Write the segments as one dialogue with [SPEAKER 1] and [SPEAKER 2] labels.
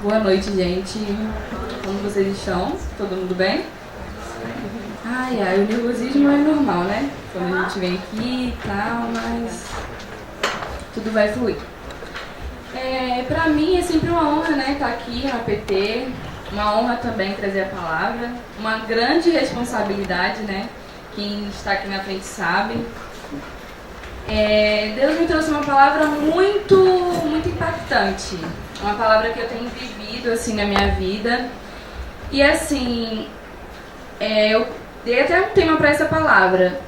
[SPEAKER 1] Boa noite, gente. Como vocês estão? Todo mundo bem? O nervosismo é normal, né? Quando a gente vem aqui e tal, mas tudo vai fluir. Pra mim é sempre uma honra, né, estar aqui na PT. Uma honra também trazer a palavra. Uma grande responsabilidade, né? Quem está aqui na frente sabe. Deus me trouxe uma palavra muito impactante. Uma palavra que eu tenho vivido assim na minha vida. E assim, eu dei até um tema para essa palavra.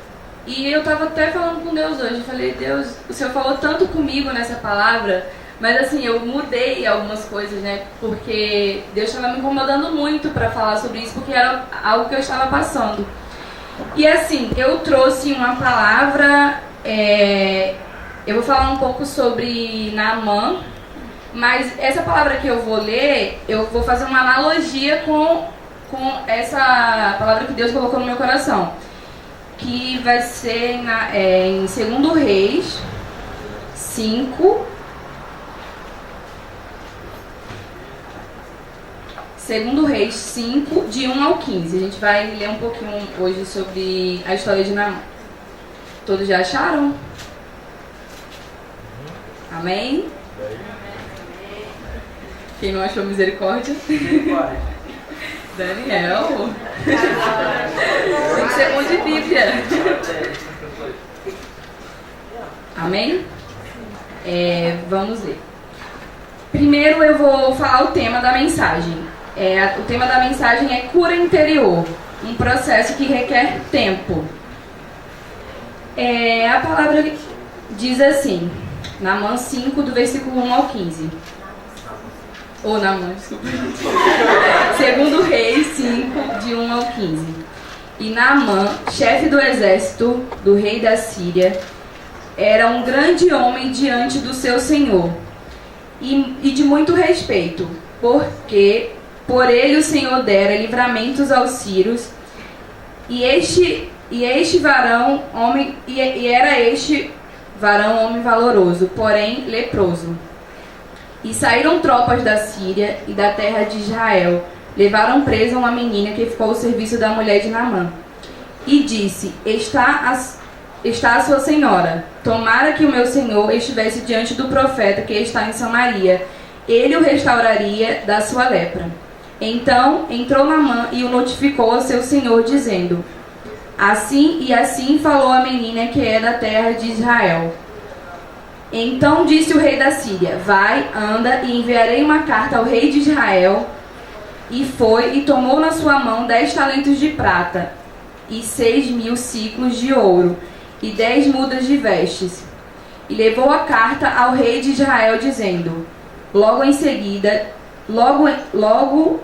[SPEAKER 1] E eu estava até falando com Deus hoje. Eu falei, Deus, o Senhor falou tanto comigo nessa palavra. Mas assim, eu mudei algumas coisas, né? Porque Deus estava me incomodando muito para falar sobre isso. Porque era algo que eu estava passando. E assim, eu trouxe uma palavra... eu vou falar um pouco sobre Naamã, mas essa palavra que eu vou ler, eu vou fazer uma analogia com essa palavra que Deus colocou no meu coração, que vai ser em 2 Reis 5, 2 Reis 5, de 1 ao 15. A gente vai ler um pouquinho hoje sobre a história de Naamã. Todos já acharam? Amém? Quem não achou, misericórdia? Daniel. Tem que ser bom de Bíblia. Amém? Vamos ler. Primeiro eu vou falar o tema da mensagem. O tema da mensagem é cura interior. Um processo que requer tempo. A palavra diz assim, Naamã 5, do versículo 1 ao 15. Naamã, desculpa. 2 Reis 5, de 1 ao 15. E Naamã, chefe do exército do rei da Síria, era um grande homem diante do seu senhor, e de muito respeito, porque por ele o Senhor dera livramentos aos sírios, era este varão homem valoroso, porém leproso. E saíram tropas da Síria e da terra de Israel, levaram presa uma menina que ficou ao serviço da mulher de Naamã. E disse, está a sua senhora, tomara que o meu senhor estivesse diante do profeta que está em Samaria, ele o restauraria da sua lepra. Então entrou Naamã e o notificou ao seu senhor, dizendo, assim falou a menina que é da terra de Israel. Então disse o rei da Síria, vai, anda, e enviarei uma carta ao rei de Israel. E foi, e tomou na sua mão 10 talentos de prata, e 6.000 siclos de ouro, e 10 mudas de vestes. E levou a carta ao rei de Israel, dizendo, logo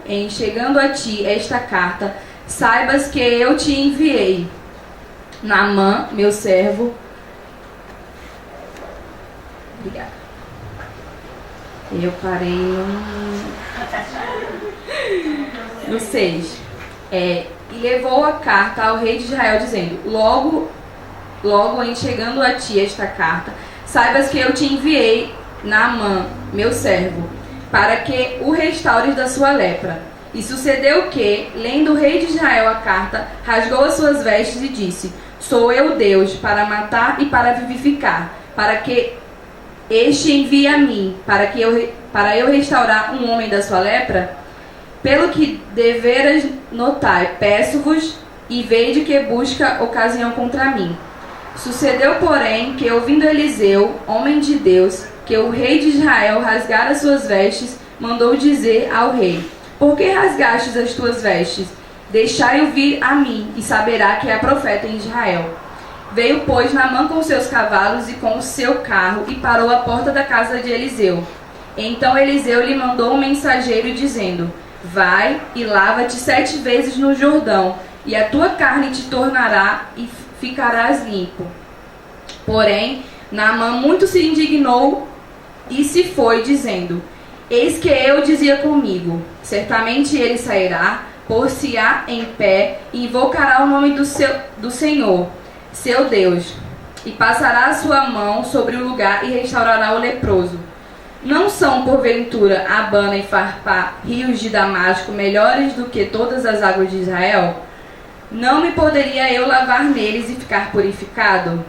[SPEAKER 1] em chegando a ti esta carta, saibas que eu te enviei. Naamã, meu servo. Obrigada. Eu parei no 6. E levou a carta ao rei de Israel, dizendo, logo em chegando a ti esta carta, saibas que eu te enviei, Naamã, meu servo, para que o restaures da sua lepra. E sucedeu que, lendo o rei de Israel a carta, rasgou as suas vestes e disse, sou eu Deus, para matar e para vivificar, para que este envie a mim, para eu restaurar um homem da sua lepra? Pelo que deveras notar, peço-vos, e vede que busca ocasião contra mim. Sucedeu, porém, que ouvindo Eliseu, homem de Deus, que o rei de Israel rasgara as suas vestes, mandou dizer ao rei, por que rasgastes as tuas vestes? Deixai-o vir a mim, e saberá que é profeta em Israel. Veio, pois, Naamã com seus cavalos e com o seu carro, e parou à porta da casa de Eliseu. Então Eliseu lhe mandou um mensageiro, dizendo, vai e lava-te 7 vezes no Jordão, e a tua carne te tornará e ficarás limpo. Porém, Naamã muito se indignou e se foi, dizendo, eis que eu dizia comigo, certamente ele sairá, pôr-se-á em pé, e invocará o nome do Senhor, seu Deus, e passará a sua mão sobre o lugar e restaurará o leproso. Não são, porventura, Abana e Farpá, rios de Damasco, melhores do que todas as águas de Israel? Não me poderia eu lavar neles e ficar purificado?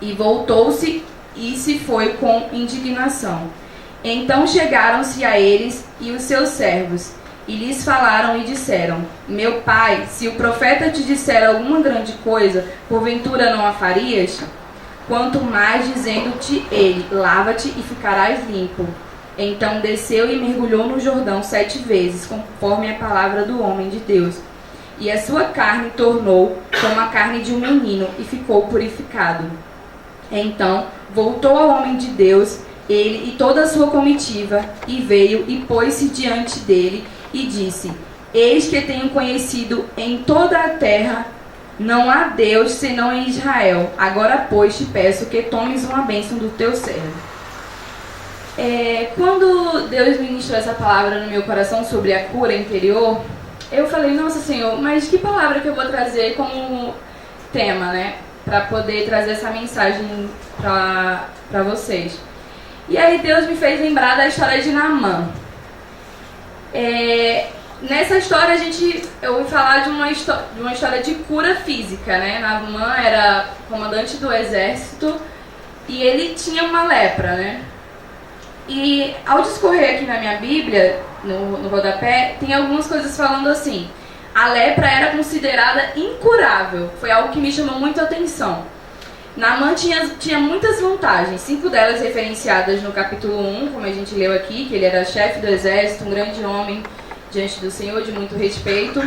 [SPEAKER 1] E voltou-se e se foi com indignação. Então chegaram-se a eles e os seus servos, e lhes falaram e disseram: Meu pai, se o profeta te disser alguma grande coisa, porventura não a farias? Quanto mais dizendo-te ele: Lava-te e ficarás limpo. Então desceu e mergulhou no Jordão 7 vezes, conforme a palavra do homem de Deus. E a sua carne tornou como a carne de um menino, e ficou purificado. Então voltou ao homem de Deus, ele e toda a sua comitiva, e veio e pôs-se diante dele, e disse: Eis que tenho conhecido em toda a terra, não há Deus senão em Israel. Agora, pois, te peço que tomes uma bênção do teu servo. Quando Deus ministrou essa palavra no meu coração sobre a cura interior, eu falei: Nossa, Senhor, mas que palavra que eu vou trazer como tema, né? Para poder trazer essa mensagem para vocês. E aí Deus me fez lembrar da história de Naamã. Nessa história eu ouvi falar de uma história de cura física, né? Naamã era comandante do exército e ele tinha uma lepra, né? E ao discorrer aqui na minha Bíblia, no rodapé, tem algumas coisas falando assim: a lepra era considerada incurável. Foi algo que me chamou muito a atenção. Naamã tinha muitas vantagens, 5 delas referenciadas no capítulo 1, como a gente leu aqui, que ele era chefe do exército, um grande homem diante do Senhor, de muito respeito.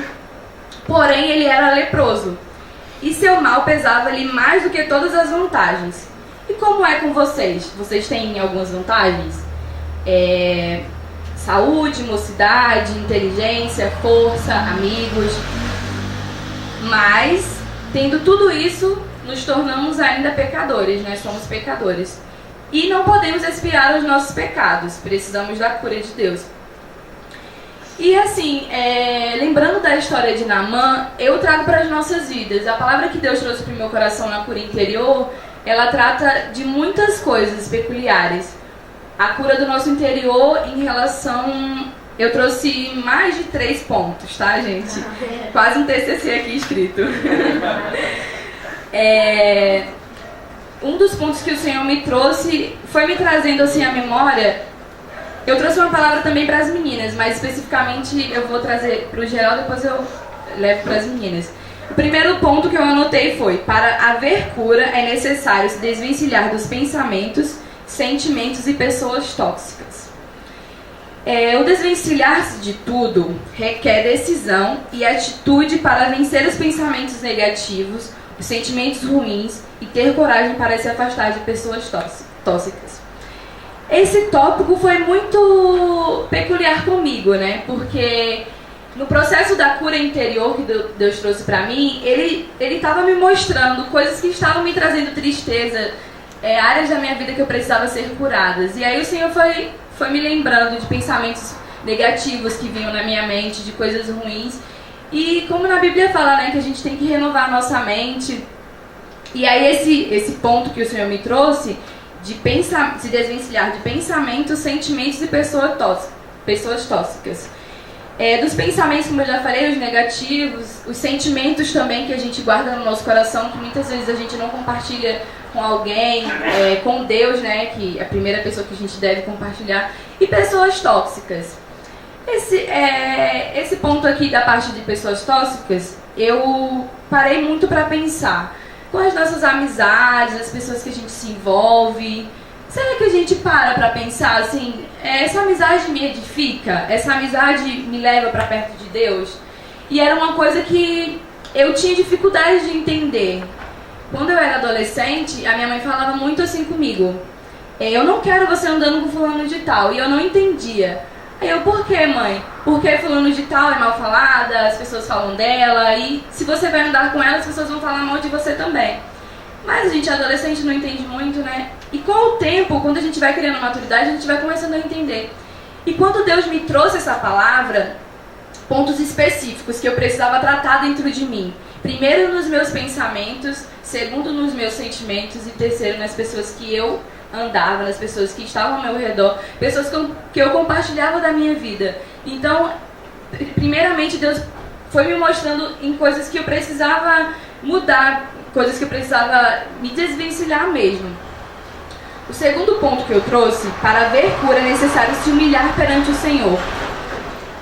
[SPEAKER 1] Porém, ele era leproso, e seu mal pesava-lhe mais do que todas as vantagens. E como é com vocês? Vocês têm algumas vantagens? Saúde, mocidade, inteligência, força, amigos. Mas, tendo tudo isso, nos tornamos ainda pecadores, nós somos pecadores. E não podemos expiar os nossos pecados, precisamos da cura de Deus. E assim, lembrando da história de Naamã, eu trago para as nossas vidas. A palavra que Deus trouxe para o meu coração na cura interior, ela trata de muitas coisas peculiares. A cura do nosso interior em relação... Eu trouxe mais de 3 pontos, tá, gente? Quase um TCC aqui escrito. Um dos pontos que o Senhor me trouxe, foi me trazendo assim à memória. Eu trouxe uma palavra também para as meninas, mas especificamente eu vou trazer para o geral, depois eu levo para as meninas. O primeiro ponto que eu anotei foi: para haver cura é necessário se desvencilhar dos pensamentos, sentimentos e pessoas tóxicas. O desvencilhar-se de tudo requer decisão e atitude para vencer os pensamentos negativos, os sentimentos ruins e ter coragem para se afastar de pessoas tóxicas. Esse tópico foi muito peculiar comigo, né? Porque no processo da cura interior que Deus trouxe para mim, ele estava me mostrando coisas que estavam me trazendo tristeza, áreas da minha vida que eu precisava ser curadas. E aí o Senhor foi me lembrando de pensamentos negativos que vinham na minha mente, de coisas ruins. E como na Bíblia fala, né, que a gente tem que renovar a nossa mente. E aí esse ponto que o Senhor me trouxe, de se desvencilhar de pensamentos, sentimentos e pessoas tóxicas. Dos pensamentos, como eu já falei, os negativos, os sentimentos também que a gente guarda no nosso coração, que muitas vezes a gente não compartilha com alguém, com Deus, né, que é a primeira pessoa que a gente deve compartilhar, e pessoas tóxicas. Esse ponto aqui da parte de pessoas tóxicas, eu parei muito para pensar com as nossas amizades, as pessoas que a gente se envolve. Será que a gente para pensar assim, essa amizade me edifica? Essa amizade me leva para perto de Deus? E era uma coisa que eu tinha dificuldade de entender. Quando eu era adolescente, a minha mãe falava muito assim comigo: eu não quero você andando com fulano de tal. E eu não entendia. Aí eu: por que, mãe? Porque fulano de tal é mal falada, as pessoas falam dela, e se você vai andar com ela, as pessoas vão falar mal de você também. Mas a gente adolescente não entende muito, né? E com o tempo, quando a gente vai criando maturidade, a gente vai começando a entender. E quando Deus me trouxe essa palavra, pontos específicos que eu precisava tratar dentro de mim. Primeiro nos meus pensamentos, segundo nos meus sentimentos e terceiro nas pessoas que eu andava, nas pessoas que estavam ao meu redor, pessoas que eu compartilhava da minha vida. Então, primeiramente, Deus foi me mostrando em coisas que eu precisava mudar, coisas que eu precisava me desvencilhar mesmo. O segundo ponto que eu trouxe, para ver cura é necessário se humilhar perante o Senhor.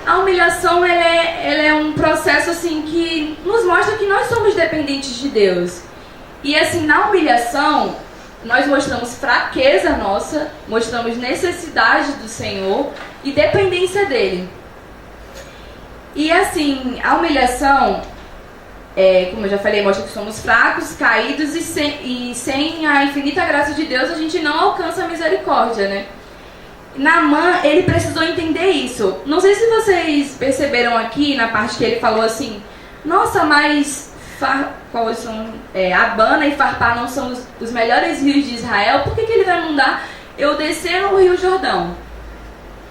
[SPEAKER 1] A humilhação ela é um processo assim que nos mostra que nós somos dependentes de Deus. E assim, na humilhação, nós mostramos fraqueza nossa, mostramos necessidade do Senhor e dependência dele. E assim, a humilhação, como eu já falei, mostra que somos fracos, caídos e sem a infinita graça de Deus a gente não alcança a misericórdia, né? Naamã, ele precisou entender isso. Não sei se vocês perceberam aqui na parte que ele falou assim: nossa, mas quais são, Abana e Farpar não são os melhores rios de Israel? Por que ele vai mandar eu descer no Rio Jordão?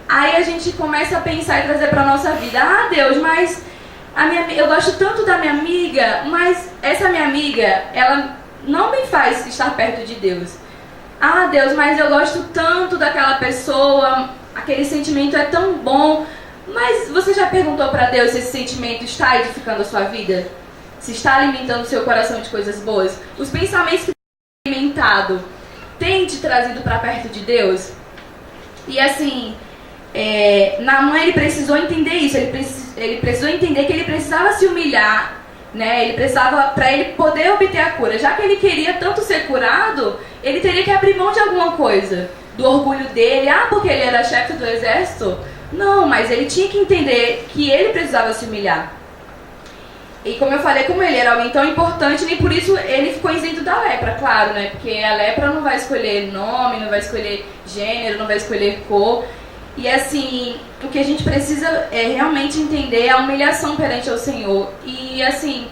[SPEAKER 1] Aí a gente começa a pensar e trazer para a nossa vida: ah, Deus, mas eu gosto tanto da minha amiga, mas essa minha amiga, ela não me faz estar perto de Deus. Ah, Deus, mas eu gosto tanto daquela pessoa, aquele sentimento é tão bom. Mas você já perguntou para Deus se esse sentimento está edificando a sua vida? Se está alimentando o seu coração de coisas boas? Os pensamentos que têm alimentado têm te trazido para perto de Deus? E assim, Naamã, ele precisou entender isso. Ele precisou entender que ele precisava se humilhar, né? Ele precisava, para ele poder obter a cura. Já que ele queria tanto ser curado, ele teria que abrir mão de alguma coisa. Do orgulho dele, porque ele era chefe do exército. Não, mas ele tinha que entender que ele precisava se humilhar. E como eu falei, como ele era alguém tão importante, nem por isso ele ficou isento da lepra, claro, né? Porque a lepra não vai escolher nome, não vai escolher gênero, não vai escolher cor. E assim, o que a gente precisa realmente entender é a humilhação perante ao Senhor. E assim,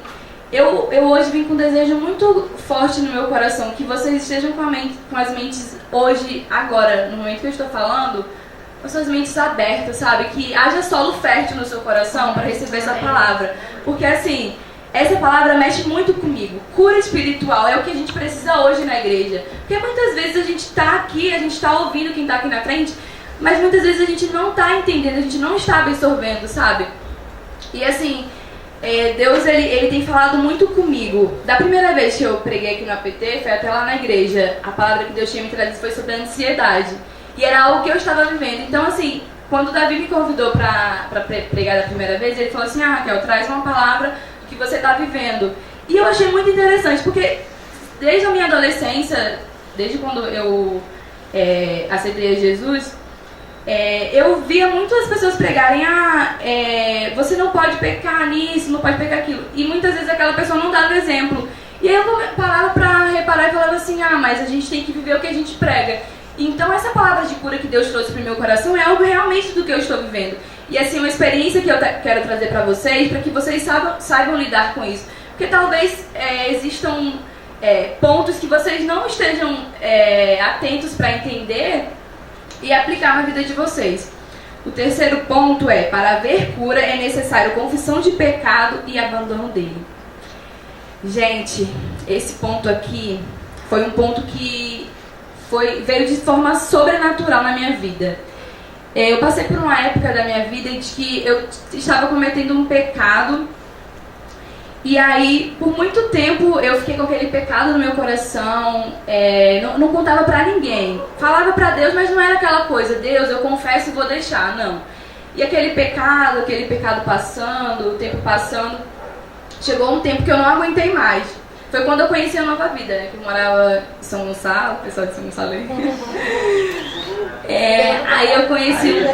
[SPEAKER 1] eu hoje vim com um desejo muito forte no meu coração, que vocês estejam com as mentes hoje, agora, no momento que eu estou falando, com suas mentes abertas, sabe? Que haja solo fértil no seu coração para receber essa palavra. Porque assim, essa palavra mexe muito comigo. Cura espiritual é o que a gente precisa hoje na igreja. Porque muitas vezes a gente está aqui, a gente está ouvindo quem está aqui na frente, mas muitas vezes a gente não está entendendo, a gente não está absorvendo, sabe? E assim, Deus ele tem falado muito comigo. Da primeira vez que eu preguei aqui no APT, foi até lá na igreja. A palavra que Deus tinha me trazido foi sobre a ansiedade. E era algo que eu estava vivendo. Então assim, quando o Davi me convidou para pregar da primeira vez, ele falou assim: Raquel, traz uma palavra do que você está vivendo. E eu achei muito interessante, porque desde a minha adolescência, desde quando eu aceitei a Jesus, eu via muitas pessoas pregarem: você não pode pecar nisso, não pode pecar aquilo. E muitas vezes aquela pessoa não dava exemplo. E aí eu parava para reparar e falava assim: mas a gente tem que viver o que a gente prega. Então essa palavra de cura que Deus trouxe para o meu coração é algo realmente do que eu estou vivendo. E assim, uma experiência que eu quero trazer para vocês, para que vocês saibam lidar com isso. Porque talvez existam pontos que vocês não estejam atentos para entender e aplicar na vida de vocês. O terceiro ponto para haver cura é necessário confissão de pecado e abandono dele. Gente, esse ponto aqui foi um ponto que veio de forma sobrenatural na minha vida. Eu passei por uma época da minha vida em que eu estava cometendo um pecado. E aí, por muito tempo, eu fiquei com aquele pecado no meu coração, não contava pra ninguém. Falava pra Deus, mas não era aquela coisa: Deus, eu confesso e vou deixar, não. E aquele pecado passando, o tempo passando, chegou um tempo que eu não aguentei mais. Foi quando eu conheci a Nova Vida, né, que eu morava em São Gonçalo, o pessoal de São Gonçalo aí. Aí eu conheci,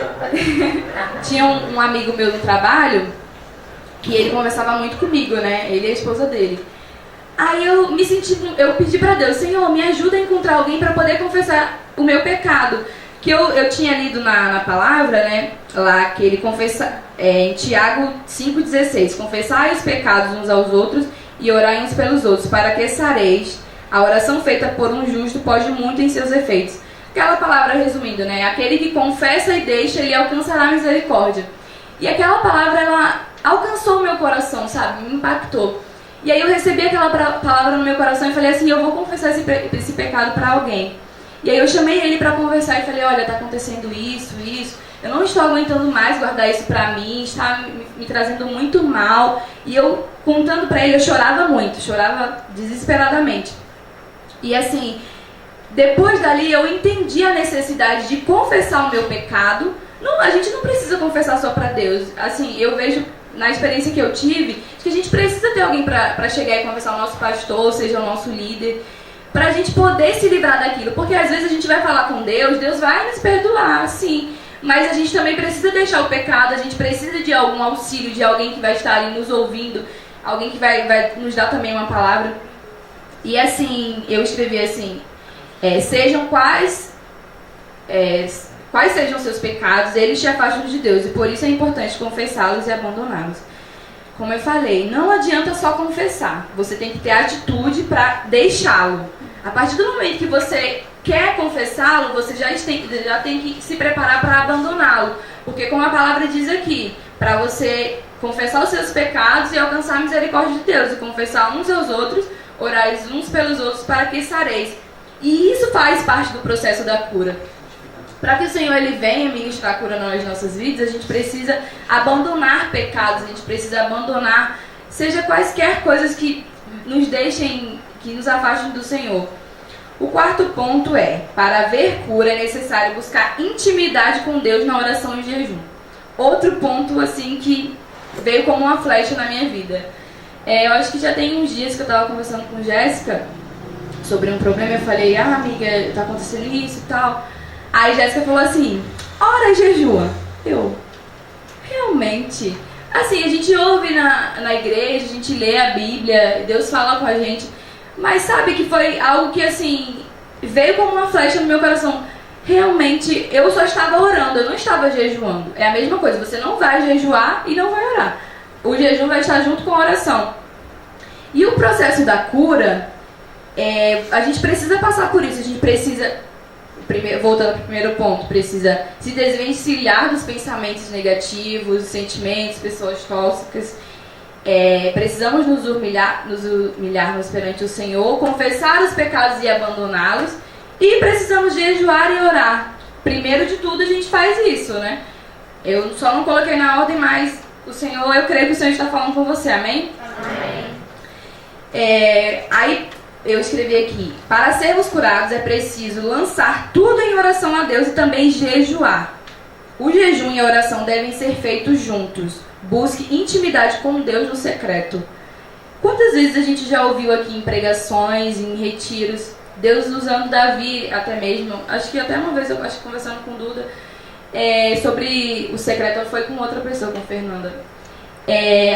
[SPEAKER 1] tinha um amigo meu no trabalho, que ele conversava muito comigo, né? Ele e a esposa dele. Aí eu pedi pra Deus: Senhor, me ajuda a encontrar alguém pra poder confessar o meu pecado. Que eu tinha lido na palavra, né? Lá que ele confessa, em Tiago 5,16: confessai os pecados uns aos outros e orai uns pelos outros, para que sareis. A oração feita por um justo pode muito em seus efeitos. Aquela palavra, resumindo, né? Aquele que confessa e deixa, ele alcançará a misericórdia. E aquela palavra, ela alcançou o meu coração, sabe? Me impactou. E aí eu recebi aquela palavra no meu coração e falei assim: eu vou confessar esse pecado para alguém. E aí eu chamei ele para conversar e falei, olha, tá acontecendo isso, eu não estou aguentando mais guardar isso pra mim, está me trazendo muito mal. E eu, contando pra ele, eu chorava muito, chorava desesperadamente. E assim, depois dali eu entendi a necessidade de confessar o meu pecado. Não, a gente não precisa confessar só pra Deus. Assim, eu vejo na experiência que eu tive, que a gente precisa ter alguém pra chegar e conversar, o nosso pastor, seja o nosso líder, pra gente poder se livrar daquilo. Porque às vezes a gente vai falar com Deus, Deus vai nos perdoar, sim. Mas a gente também precisa deixar o pecado, a gente precisa de algum auxílio, de alguém que vai estar ali nos ouvindo, alguém que vai nos dar também uma palavra. E assim, eu escrevi assim, sejam quais sejam seus pecados, eles te afastam de Deus, e por isso é importante confessá-los e abandoná-los. Como eu falei, não adianta só confessar, você tem que ter atitude para deixá-lo. A partir do momento que você quer confessá-lo, você já tem que se preparar para abandoná-lo. Porque como a palavra diz aqui, para você confessar os seus pecados e alcançar a misericórdia de Deus, e confessar uns aos outros, orais uns pelos outros para que sareis. E isso faz parte do processo da cura. Para que o Senhor ele venha ministrar a cura nas nossas vidas, a gente precisa abandonar pecados, a gente precisa abandonar, seja quaisquer coisas que nos deixem, que nos afastem do Senhor. O quarto ponto é, para haver cura é necessário buscar intimidade com Deus na oração e jejum. Outro ponto assim que veio como uma flecha na minha vida. Eu acho que já tem uns dias que eu estava conversando com Jéssica sobre um problema, eu falei, amiga, tá acontecendo isso e tal. Aí Jéssica falou assim, ora e jejua. Eu, realmente, assim, a gente ouve na igreja, a gente lê a Bíblia, Deus fala com a gente, mas sabe que foi algo que assim, veio como uma flecha no meu coração. Realmente, eu só estava orando, eu não estava jejuando. É a mesma coisa, você não vai jejuar e não vai orar. O jejum vai estar junto com a oração. E o processo da cura, a gente precisa passar por isso, a gente precisa, voltando para o primeiro ponto, precisa se desvencilhar dos pensamentos negativos, sentimentos, pessoas tóxicas. Precisamos nos humilharmos perante o Senhor, confessar os pecados e abandoná-los, e precisamos jejuar e orar. Primeiro de tudo a gente faz isso, né? Eu só não coloquei na ordem, mas o Senhor, eu creio que o Senhor está falando com você, amém? Amém. Aí eu escrevi aqui, para sermos curados é preciso lançar tudo em oração a Deus e também jejuar. O jejum e a oração devem ser feitos juntos. Busque intimidade com Deus no secreto. Quantas vezes a gente já ouviu aqui em pregações, em retiros, Deus usando Davi até mesmo, acho que até uma vez eu acho conversando com Duda, sobre o secreto, foi com outra pessoa, com Fernanda.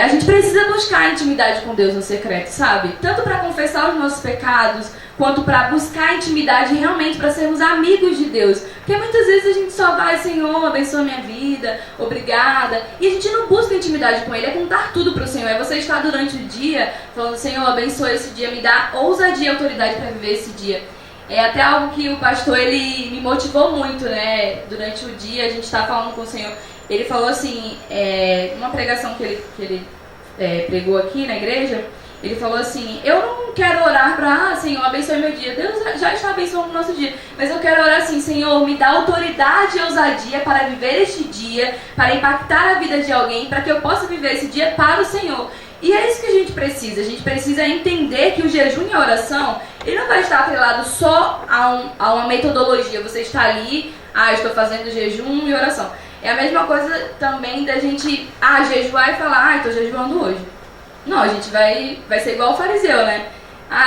[SPEAKER 1] A gente precisa buscar intimidade com Deus no secreto, sabe? Tanto para confessar os nossos pecados, quanto para buscar intimidade realmente para sermos amigos de Deus. Porque muitas vezes a gente só vai, Senhor, abençoa minha vida, obrigada. E a gente não busca intimidade com Ele, é contar tudo para o Senhor. É você estar durante o dia falando, Senhor, abençoa esse dia, me dá ousadia e autoridade para viver esse dia. É até algo que o pastor, ele me motivou muito, né? Durante o dia, a gente está falando com o Senhor. Ele falou assim, uma pregação que ele pregou aqui na igreja, ele falou assim, eu não quero orar para, Senhor, abençoe meu dia. Deus já está abençoando o nosso dia. Mas eu quero orar assim, Senhor, me dá autoridade e ousadia para viver este dia, para impactar a vida de alguém, para que eu possa viver esse dia para o Senhor. E é isso que a gente precisa. A gente precisa entender que o jejum e a oração, ele não vai estar atrelado só a uma metodologia. Você está ali, estou fazendo jejum e oração. É a mesma coisa também da gente jejuar e falar, estou jejuando hoje. Não, a gente vai ser igual o fariseu, né?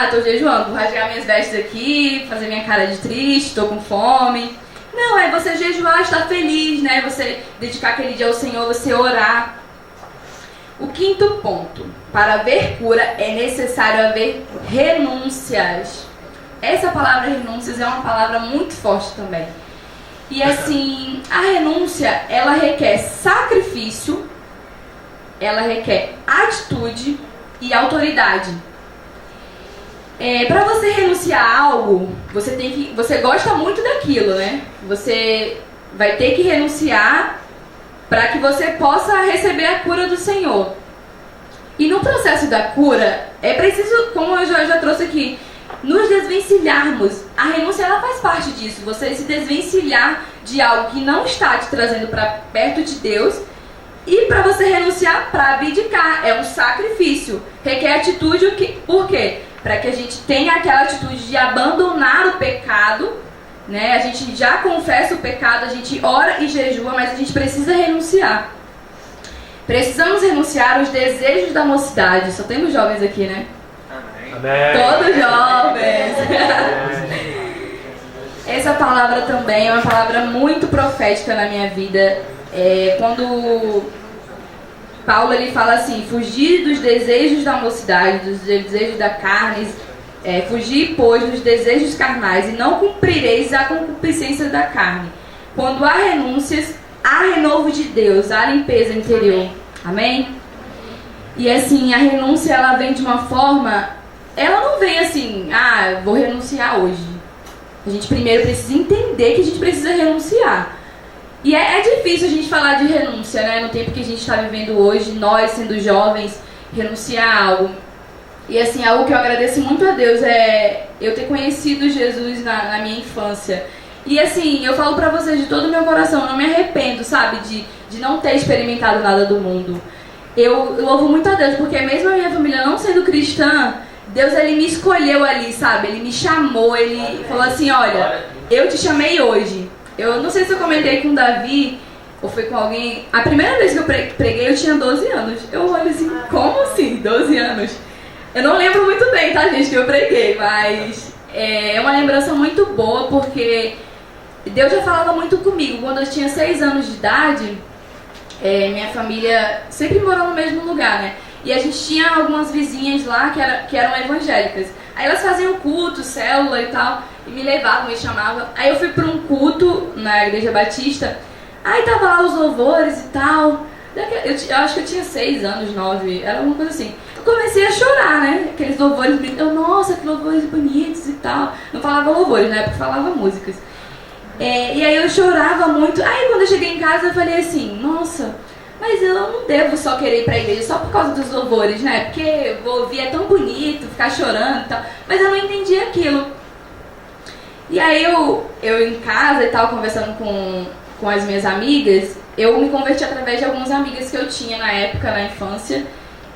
[SPEAKER 1] Estou jejuando, vou rasgar minhas vestes aqui, fazer minha cara de triste, estou com fome. Não, é você jejuar, estar feliz, né? Você dedicar aquele dia ao Senhor, você orar. O quinto ponto, para haver cura é necessário haver renúncias. Essa palavra renúncias é uma palavra muito forte também. E assim, a renúncia, ela requer sacrifício, ela requer atitude e autoridade. Para você renunciar a algo, você gosta muito daquilo, né? Você vai ter que renunciar para que você possa receber a cura do Senhor. E no processo da cura, é preciso, como eu já trouxe aqui, nos desvencilharmos. A renúncia, ela faz parte disso. Você se desvencilhar de algo que não está te trazendo para perto de Deus e para você renunciar, para abdicar. É um sacrifício. Requer atitude, por quê? Para que a gente tenha aquela atitude de abandonar o pecado, né? A gente já confessa o pecado, a gente ora e jejua, mas a gente precisa renunciar. Precisamos renunciar aos desejos da mocidade. Só temos jovens aqui, né?
[SPEAKER 2] Amém.
[SPEAKER 1] Todos jovens. Essa palavra também é uma palavra muito profética na minha vida. Quando Paulo ele fala assim: fugir dos desejos da mocidade, dos desejos da carne, fugir, pois, dos desejos carnais, e não cumprireis a concupiscência da carne. Quando há renúncias, há renovo de Deus, há limpeza interior. Amém? E assim, a renúncia, ela vem de uma forma, ela não vem assim, vou renunciar hoje. A gente primeiro precisa entender que a gente precisa renunciar. E é difícil a gente falar de renúncia, né? No tempo que a gente está vivendo hoje, nós sendo jovens, renunciar a algo. E assim, algo que eu agradeço muito a Deus é eu ter conhecido Jesus na minha infância. E assim, eu falo pra vocês de todo o meu coração, eu não me arrependo, sabe? De não ter experimentado nada do mundo. Eu louvo muito a Deus, porque mesmo a minha família não sendo cristã, Deus, ele me escolheu ali, sabe? Ele me chamou, ele falou assim: olha, eu te chamei hoje. Eu não sei se eu comentei com o Davi, ou foi com alguém. A primeira vez que eu preguei, eu tinha 12 anos. Eu olho assim, como assim, 12 anos? Eu não lembro muito bem, tá, gente, que eu preguei, mas é uma lembrança muito boa, porque Deus já falava muito comigo. Quando eu tinha 6 anos de idade, minha família sempre morou no mesmo lugar, né? E a gente tinha algumas vizinhas lá que eram evangélicas. Aí elas faziam culto, célula e tal, e me levavam, me chamavam. Aí eu fui para um culto na Igreja Batista, aí tava lá os louvores e tal. Eu acho que eu tinha 6 anos, 9, era alguma coisa assim. Eu comecei a chorar, né? Aqueles louvores bonitos. Nossa, que louvores bonitos e tal. Não falava louvores, né? Porque falava músicas. E aí eu chorava muito. Aí quando eu cheguei em casa eu falei assim: nossa, mas eu não devo só querer ir pra igreja só por causa dos louvores, né? Porque vou ouvir, é tão bonito, ficar chorando e tal. Mas eu não entendi aquilo. E aí eu em casa e tal, conversando com as minhas amigas, eu me converti através de algumas amigas que eu tinha na época, na infância.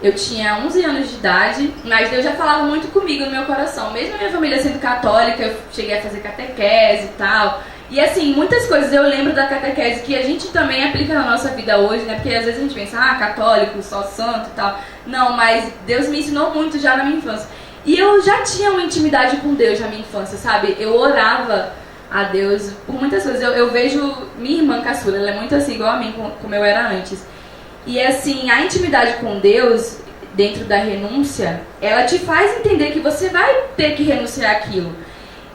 [SPEAKER 1] Eu tinha 11 anos de idade, mas Deus já falava muito comigo no meu coração. Mesmo a minha família sendo católica, eu cheguei a fazer catequese e tal. E assim, muitas coisas eu lembro da catequese que a gente também aplica na nossa vida hoje, né? Porque às vezes a gente pensa, católico, só santo e tal. Não, mas Deus me ensinou muito já na minha infância. E eu já tinha uma intimidade com Deus na minha infância, sabe? Eu orava a Deus por muitas coisas. Eu vejo minha irmã caçula, ela é muito assim, igual a mim, como eu era antes. E assim, a intimidade com Deus, dentro da renúncia, ela te faz entender que você vai ter que renunciar àquilo.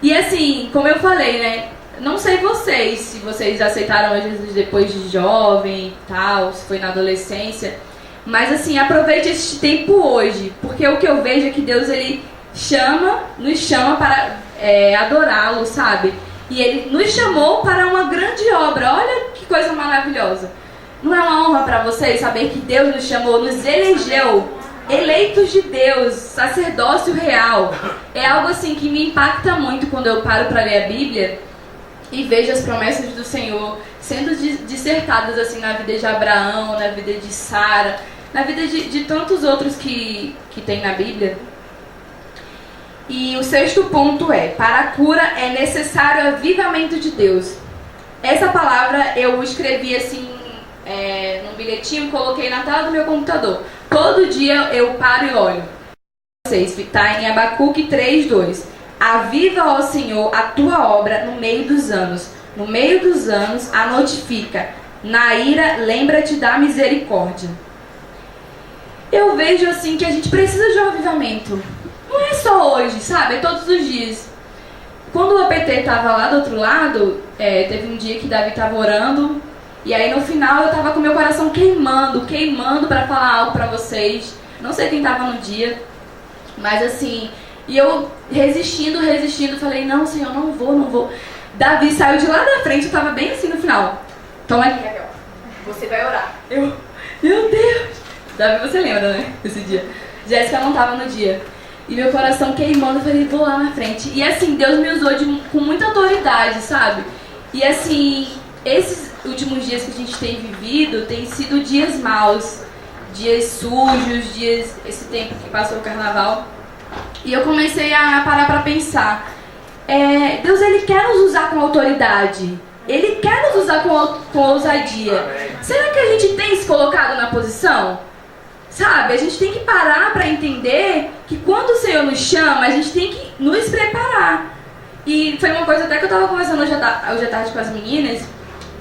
[SPEAKER 1] E assim, como eu falei, né? Não sei vocês, se vocês aceitaram Jesus depois de jovem e tal, se foi na adolescência. Mas assim, aproveite esse tempo hoje. Porque o que eu vejo é que Deus, ele nos chama para adorá-lo, sabe? E ele nos chamou para uma grande obra. Olha que coisa maravilhosa. Não é uma honra para vocês saber que Deus nos chamou, nos elegeu, eleitos de Deus, sacerdócio real? É algo assim que me impacta muito quando eu paro para ler a Bíblia e vejo as promessas do Senhor sendo dissertadas assim na vida de Abraão, na vida de Sara, na vida de tantos outros que tem na Bíblia. E o 6º ponto para a cura é necessário avivamento de Deus. Essa palavra eu escrevi assim num bilhetinho, coloquei na tela do meu computador. Todo dia eu paro e olho. Está em Abacuque 3:2. Aviva, ó Senhor, a tua obra no meio dos anos. No meio dos anos a notifica. Na ira, lembra-te da misericórdia. Eu vejo assim que a gente precisa de um avivamento. Não é só hoje, sabe? É todos os dias. Quando o APT estava lá do outro lado, teve um dia que Davi estava orando. E aí no final eu estava com meu coração queimando para falar algo para vocês. Não sei quem estava no dia, mas assim... E eu resistindo, falei, não, Senhor, não vou. Davi saiu de lá da frente, eu tava bem assim no final. Toma aqui, Raquel, você vai orar. Meu Deus. Davi, você lembra, né, desse dia? Jéssica não tava no dia. E meu coração queimando, eu falei, vou lá na frente. E assim, Deus me usou com muita autoridade, sabe? E assim, esses últimos dias que a gente tem vivido, tem sido dias maus, dias sujos, esse tempo que passou o carnaval. E eu comecei a parar pra pensar, Deus, Ele quer nos usar com autoridade. Ele quer nos usar com ousadia. Será que a gente tem se colocado na posição? Sabe, a gente tem que parar para entender que quando o Senhor nos chama, a gente tem que nos preparar. E foi uma coisa até que eu estava conversando hoje à tarde com as meninas,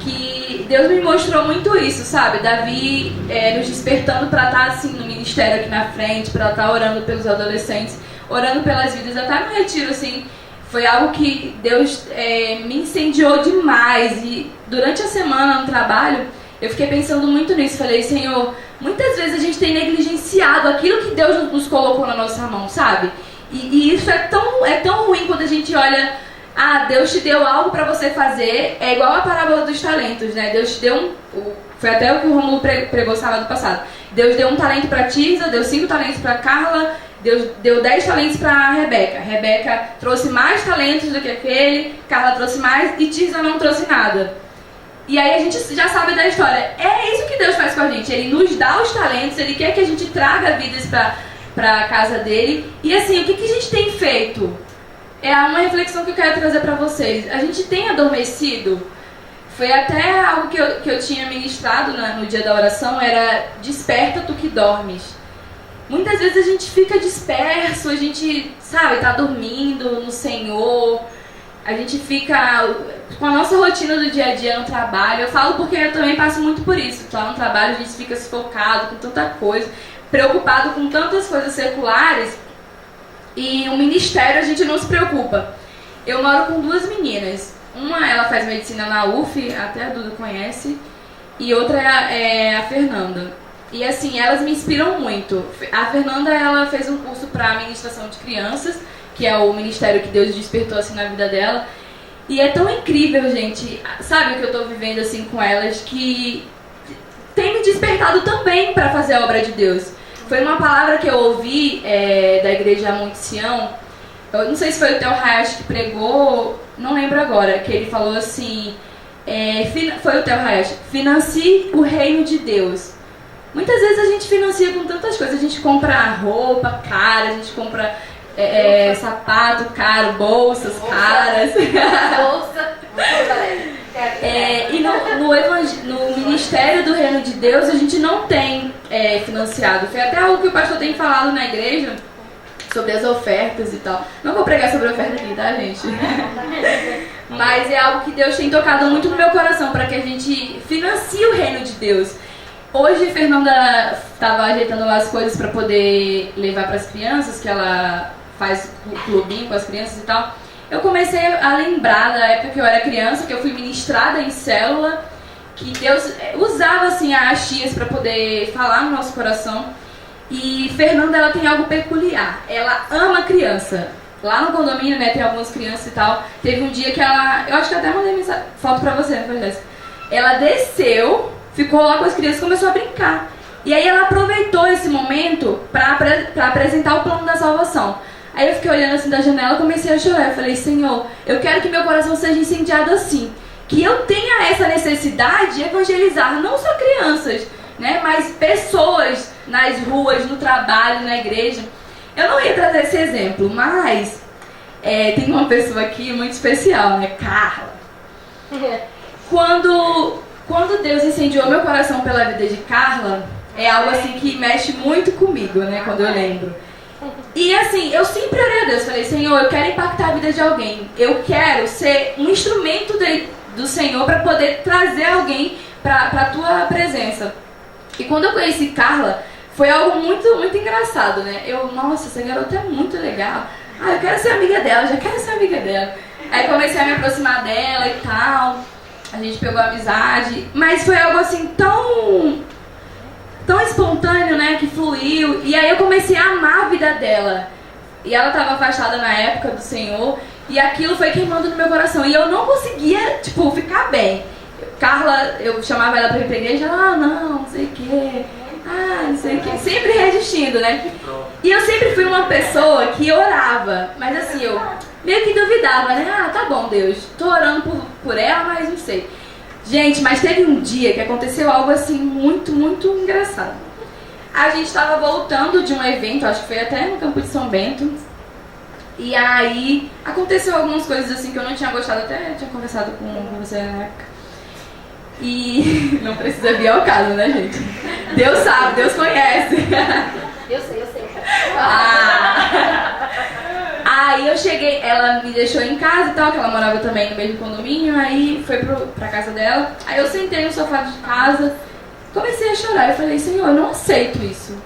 [SPEAKER 1] que Deus me mostrou muito isso, sabe? Davi nos despertando para estar assim no ministério aqui na frente, para estar orando pelos adolescentes, orando pelas vidas, até no retiro, assim. Foi algo que Deus me incendiou demais. E durante a semana no trabalho, eu fiquei pensando muito nisso. Falei, Senhor, muitas vezes a gente tem negligenciado aquilo que Deus nos colocou na nossa mão, sabe? E isso é tão ruim quando a gente olha, Deus te deu algo para você fazer. É igual a parábola dos talentos, né? Deus te deu foi até o que o Rômulo pregou sábado passado. Deus deu 1 talento para Tirza, deu 5 talentos para Carla, Deus deu 10 talentos para Rebeca. Rebeca trouxe mais talentos do que aquele, Carla trouxe mais e Tirza não trouxe nada. E aí a gente já sabe da história. É isso que Deus faz com a gente. Ele nos dá os talentos, Ele quer que a gente traga vidas para a casa dele. E assim, o que a gente tem feito? É uma reflexão que eu quero trazer para vocês. A gente tem adormecido? Foi até algo que eu tinha ministrado no dia da oração, era desperta tu que dormes. Muitas vezes a gente fica disperso, a gente, sabe, tá dormindo no Senhor, a gente fica com a nossa rotina do dia a dia no trabalho. Eu falo porque eu também passo muito por isso. Lá no trabalho a gente fica sufocado com tanta coisa, preocupado com tantas coisas seculares, e o ministério a gente não se preocupa. Eu moro com 2 meninas. Uma, ela faz medicina na UF, até a Duda conhece, e outra é a Fernanda. E assim, elas me inspiram muito. A Fernanda, ela fez um curso para administração de crianças, que é o ministério que Deus despertou assim na vida dela. E é tão incrível, gente, sabe o que eu tô vivendo assim com elas, que tem me despertado também para fazer a obra de Deus. Foi uma palavra que eu ouvi da igreja Monte Sião. Eu não sei se foi o Theo Hayashi que pregou, não lembro agora, que ele falou assim, foi o Theo Hayashi, financie o reino de Deus. Muitas vezes a gente financia com tantas coisas, a gente compra roupa cara, a gente compra sapato caro, bolsas caras.
[SPEAKER 2] Bolsa,
[SPEAKER 1] E no ministério do reino de Deus a gente não tem financiado. Foi até algo que o pastor tem falado na igreja, sobre as ofertas e tal. Não vou pregar sobre oferta aqui, tá, gente? Mas é algo que Deus tem tocado muito no meu coração, para que a gente financie o reino de Deus. Hoje a Fernanda estava ajeitando as coisas para poder levar para as crianças, que ela faz clubinho com as crianças e tal. Eu comecei a lembrar da época que eu era criança, que eu fui ministrada em célula, que Deus usava assim as tias para poder falar no nosso coração. E Fernanda, ela tem algo peculiar. Ela ama criança. Lá no condomínio, né, tem algumas crianças e tal. Teve um dia que ela... Eu acho que até mandei foto pra você, não foi, Jéssica? Ela desceu, ficou lá com as crianças e começou a brincar. E aí ela aproveitou esse momento pra apresentar o plano da salvação. Aí eu fiquei olhando assim da janela e comecei a chorar. Eu falei, Senhor, eu quero que meu coração seja incendiado assim. Que eu tenha essa necessidade de evangelizar não só crianças, né, mas pessoas nas ruas, no trabalho, na igreja. Eu não ia trazer esse exemplo, mas tem uma pessoa aqui muito especial, né, Carla. Quando Deus incendiou meu coração pela vida de Carla, é algo assim que mexe muito comigo, né, quando eu lembro. E assim, eu sempre orei a Deus, falei, Senhor, eu quero impactar a vida de alguém. Eu quero ser um instrumento do Senhor para poder trazer alguém para a tua presença. E quando eu conheci Carla, foi algo muito, muito engraçado, né? Nossa, essa garota é muito legal. Eu quero ser amiga dela, já quero ser amiga dela. Aí comecei a me aproximar dela e tal. A gente pegou amizade. Mas foi algo assim tão espontâneo, né? Que fluiu. E aí eu comecei a amar a vida dela. E ela estava afastada na época do Senhor. E aquilo foi queimando no meu coração. E eu não conseguia, ficar bem. Carla, eu chamava ela pra ir pra igreja, não sei o quê, não sei o quê, sempre resistindo. indo, né? E eu sempre fui uma pessoa que orava, mas assim, eu meio que duvidava, né? Ah, tá bom, Deus, tô orando por ela, mas não sei. Gente, mas teve um dia que aconteceu algo assim muito, muito engraçado. A gente estava voltando de um evento, acho que foi até no Campo de São Bento. E aí aconteceu algumas coisas assim que eu não tinha gostado, até tinha conversado com você na época. E não precisa vir ao caso, né, gente? Deus sabe, Deus conhece.
[SPEAKER 2] Eu sei.
[SPEAKER 1] Aí eu cheguei, ela me deixou em casa e tal, que ela morava também no mesmo condomínio, aí foi pra casa dela. Aí eu sentei no sofá de casa, comecei a chorar. Eu falei, Senhor, eu não aceito isso.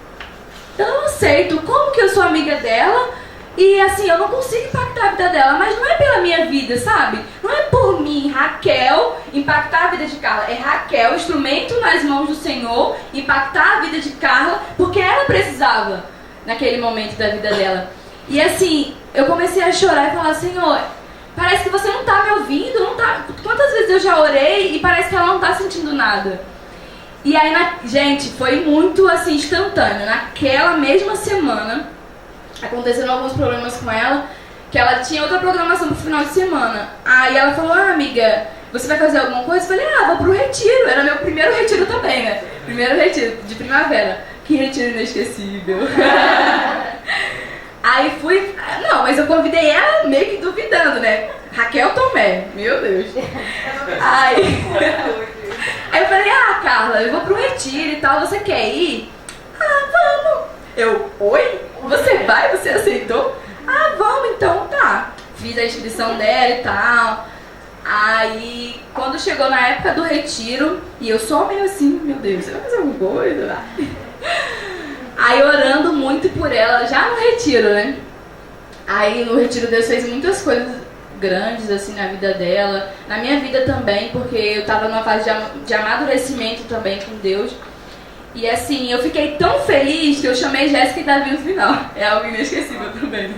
[SPEAKER 1] Eu não aceito. Como que eu sou amiga dela e assim, eu não consigo impactar a vida dela, mas não é pela minha vida, sabe? Não é por mim, Raquel, impactar a vida de Carla. É Raquel, instrumento nas mãos do Senhor, impactar a vida de Carla, porque ela precisava naquele momento da vida dela. E assim, eu comecei a chorar e falar, Senhor, parece que você não tá me ouvindo, não tá... Quantas vezes eu já orei e parece que ela não tá sentindo nada. E aí, gente, foi muito assim, instantâneo. Naquela mesma semana, aconteceram alguns problemas com ela, que ela tinha outra programação pro final de semana. Aí ela falou, amiga, você vai fazer alguma coisa? Eu falei, vou pro retiro. Era meu primeiro retiro também, né? Primeiro retiro de primavera. Que retiro inesquecível. Aí fui... Não, mas eu convidei ela meio que duvidando, né? Raquel Tomé, meu Deus. Aí eu falei, Carla, eu vou pro retiro e tal, você quer ir? Vamos. Eu, oi? Você vai? Você aceitou? Vamos então, tá. Fiz a inscrição dela e tal. Aí, quando chegou na época do retiro, e eu só meio assim, meu Deus, você vai fazer alguma coisa? Aí orando muito por ela, já no retiro, né? Aí no retiro Deus fez muitas coisas grandes assim na vida dela, na minha vida também, porque eu tava numa fase de amadurecimento também com Deus. E assim, eu fiquei tão feliz que eu chamei Jéssica e Davi no final. É algo inesquecível também, né?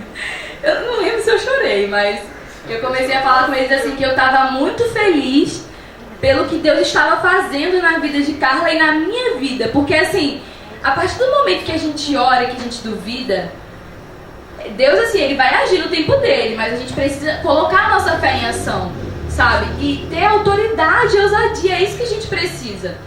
[SPEAKER 1] Eu não lembro se eu chorei, mas eu comecei a falar com eles assim que eu tava muito feliz pelo que Deus estava fazendo na vida de Carla e na minha vida. Porque assim, a partir do momento que a gente ora, que a gente duvida, Deus assim, ele vai agir no tempo dele, mas a gente precisa colocar a nossa fé em ação, sabe? E ter autoridade e ousadia, é isso que a gente precisa.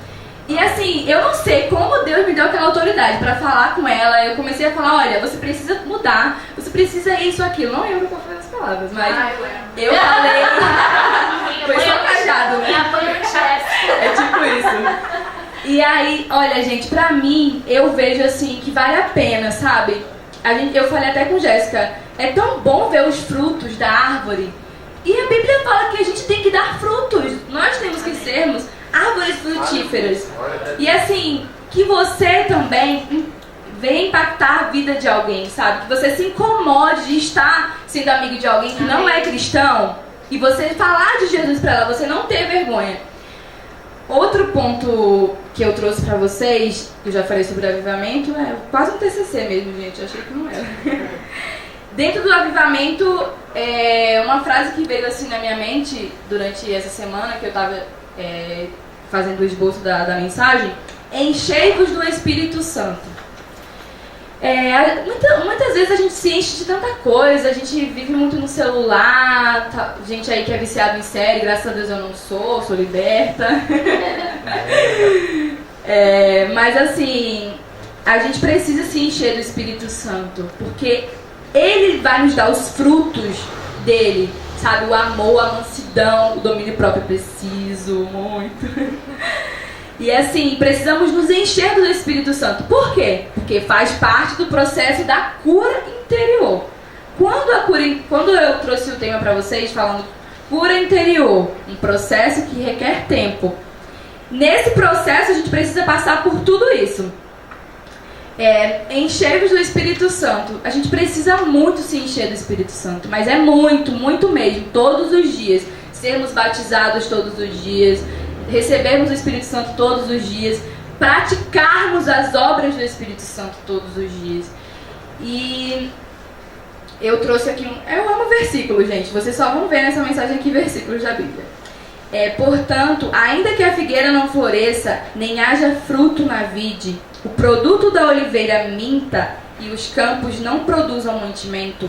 [SPEAKER 1] E assim, eu não sei como Deus me deu aquela autoridade para falar com ela. Eu comecei a falar, olha, você precisa mudar, você precisa isso, aquilo. Não lembro qual foi as palavras, mas eu falei. Foi só cajado, né? É tipo isso. E aí, olha, gente, pra mim, eu vejo assim que vale a pena, sabe? Eu falei até com Jéssica, é tão bom ver os frutos da árvore. E a Bíblia fala que a gente tem que dar frutos. Nós temos que sermos árvores frutíferas. E assim, que você também venha impactar a vida de alguém, sabe? Que você se incomode de estar sendo amigo de alguém que não é cristão e você falar de Jesus pra ela, você não ter vergonha. Outro ponto que eu trouxe pra vocês, que eu já falei sobre avivamento, é quase um TCC mesmo, gente, eu achei que não era. Dentro do avivamento, uma frase que veio assim na minha mente durante essa semana que eu tava fazendo o esboço da mensagem, enchei-vos do Espírito Santo. Muitas vezes a gente se enche de tanta coisa, a gente vive muito no celular, gente aí que é viciado em série, graças a Deus eu não sou liberta. Mas assim, a gente precisa se encher do Espírito Santo, porque ele vai nos dar os frutos dele, sabe? O amor, a mansidão, o domínio próprio, preciso muito. E assim, precisamos nos encher do Espírito Santo. Por quê? Porque faz parte do processo da cura interior. Quando eu trouxe o tema para vocês, falando cura interior, um processo que requer tempo. Nesse processo a gente precisa passar por tudo isso. Encher-vos do Espírito Santo. A gente precisa muito se encher do Espírito Santo, mas é muito, muito mesmo, todos os dias. Sermos batizados todos os dias, recebermos o Espírito Santo todos os dias, praticarmos as obras do Espírito Santo todos os dias. E eu trouxe aqui eu amo versículos, gente. Vocês só vão ver nessa mensagem aqui versículos da Bíblia. Portanto, ainda que a figueira não floresça, nem haja fruto na vide, o produto da oliveira minta e os campos não produzam mantimento,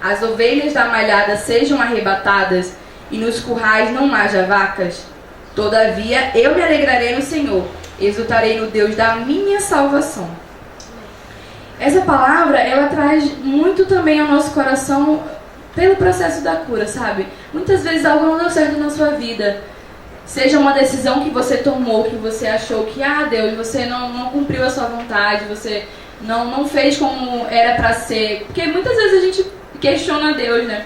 [SPEAKER 1] as ovelhas da malhada sejam arrebatadas e nos currais não haja vacas, todavia eu me alegrarei no Senhor, exultarei no Deus da minha salvação. Essa palavra, ela traz muito também ao nosso coração pelo processo da cura, sabe? Muitas vezes algo não deu certo na sua vida. Seja uma decisão que você tomou, que você achou que, Deus, você não cumpriu a sua vontade, você não fez como era pra ser. Porque muitas vezes a gente questiona Deus, né?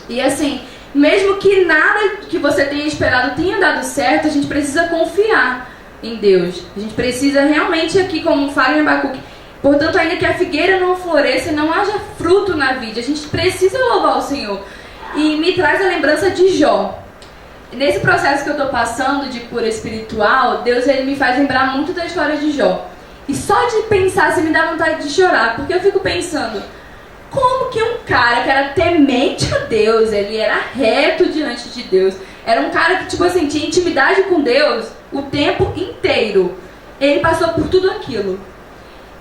[SPEAKER 1] E assim, mesmo que nada que você tenha esperado tenha dado certo, a gente precisa confiar em Deus. A gente precisa realmente aqui, como fala em Abacuque, portanto, ainda que a figueira não floresça e não haja fruto na vide, a gente precisa louvar o Senhor. E me traz a lembrança de Jó. Nesse processo que eu estou passando de cura espiritual, Deus ele me faz lembrar muito da história de Jó. E só de pensar assim me dá vontade de chorar, porque eu fico pensando, como que um cara que era temente a Deus, ele era reto diante de Deus, era um cara que tipo assim, tinha intimidade com Deus o tempo inteiro, ele passou por tudo aquilo.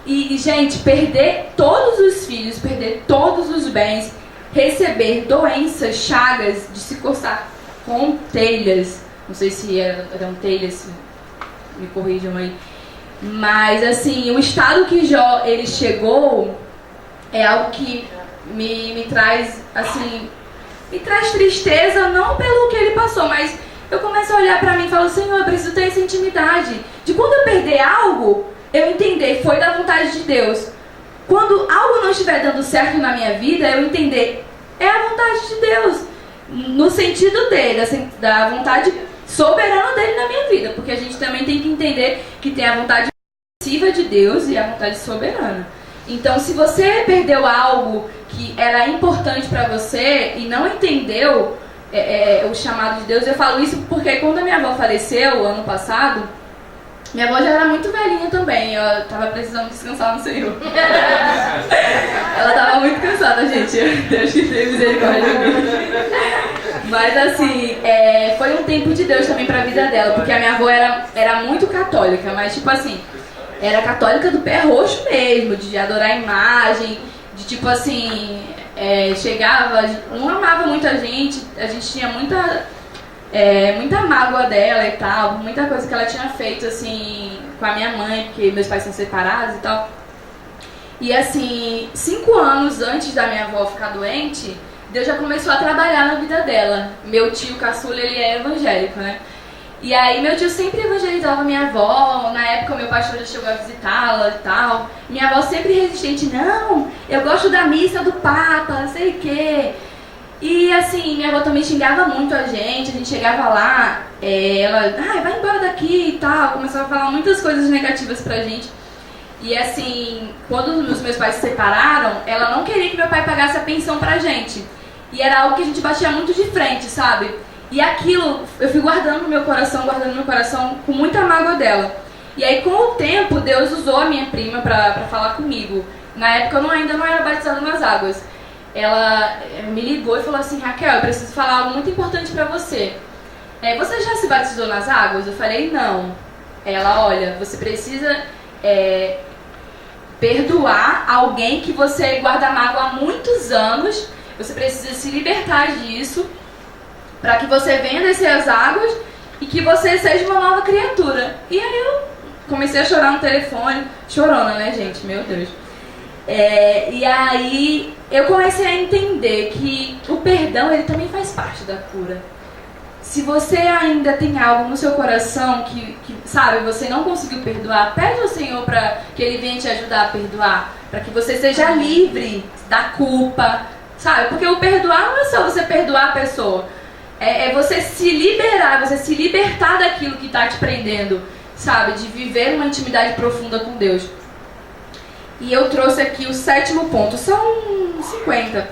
[SPEAKER 1] E gente, perder todos os filhos, perder todos os bens, receber doenças, chagas, de se coçar com telhas, não sei se eram telhas, me corrijam aí, mas assim, o estado que Jó ele chegou é algo que me traz assim, me traz tristeza, não pelo que ele passou, mas eu começo a olhar pra mim e falo, Senhor, eu preciso ter essa intimidade, de quando eu perder algo, eu entender, foi da vontade de Deus. Quando algo não estiver dando certo na minha vida, eu entender, é a vontade de Deus. No sentido dele, assim, da vontade soberana dele na minha vida. Porque a gente também tem que entender que tem a vontade passiva de Deus e a vontade soberana. Então, se você perdeu algo que era importante para você e não entendeu o chamado de Deus, eu falo isso porque quando a minha avó faleceu, ano passado, minha avó já era muito velhinha também, eu tava precisando descansar no Senhor. Ela tava muito cansada, gente. Deus que teve misericórdia de mim. Mas assim, foi um tempo de Deus também pra vida dela, porque a minha avó era muito católica, mas tipo assim, era católica do pé roxo mesmo, de adorar a imagem, de tipo assim, chegava, não amava muito a gente tinha muita mágoa dela e tal, muita coisa que ela tinha feito assim com a minha mãe, porque meus pais são separados e tal. E assim, 5 anos antes da minha avó ficar doente, Deus já começou a trabalhar na vida dela. Meu tio caçula, ele é evangélico, né? E aí meu tio sempre evangelizava minha avó, na época meu pastor já chegou a visitá-la e tal. Minha avó sempre resistente, não, eu gosto da missa do Papa, não sei o quê. E assim, minha avó também xingava muito a gente chegava lá, ela, vai embora daqui e tal, começava a falar muitas coisas negativas pra gente. E assim, quando os meus pais se separaram, ela não queria que meu pai pagasse a pensão pra gente. E era algo que a gente batia muito de frente, sabe? E aquilo, eu fui guardando no meu coração com muita mágoa dela. E aí, com o tempo, Deus usou a minha prima pra falar comigo. Na época, eu ainda não era batizada nas águas. Ela me ligou e falou assim, Raquel, eu preciso falar algo muito importante pra você. Você já se batizou nas águas? Eu falei, não. Ela, olha, você precisa perdoar alguém que você guarda mágoa há muitos anos. Você precisa se libertar disso para que você venha descer as águas e que você seja uma nova criatura. E aí eu comecei a chorar no telefone. Chorona, né, gente? Meu Deus. E aí eu comecei a entender que o perdão, ele também faz parte da cura. Se você ainda tem algo no seu coração que sabe, você não conseguiu perdoar, pede ao Senhor para que Ele venha te ajudar a perdoar, para que você seja livre da culpa, sabe? Porque o perdoar não é só você perdoar a pessoa, é você se liberar, você se libertar daquilo que está te prendendo, sabe? De viver uma intimidade profunda com Deus. E eu trouxe aqui o 7º ponto, são 50.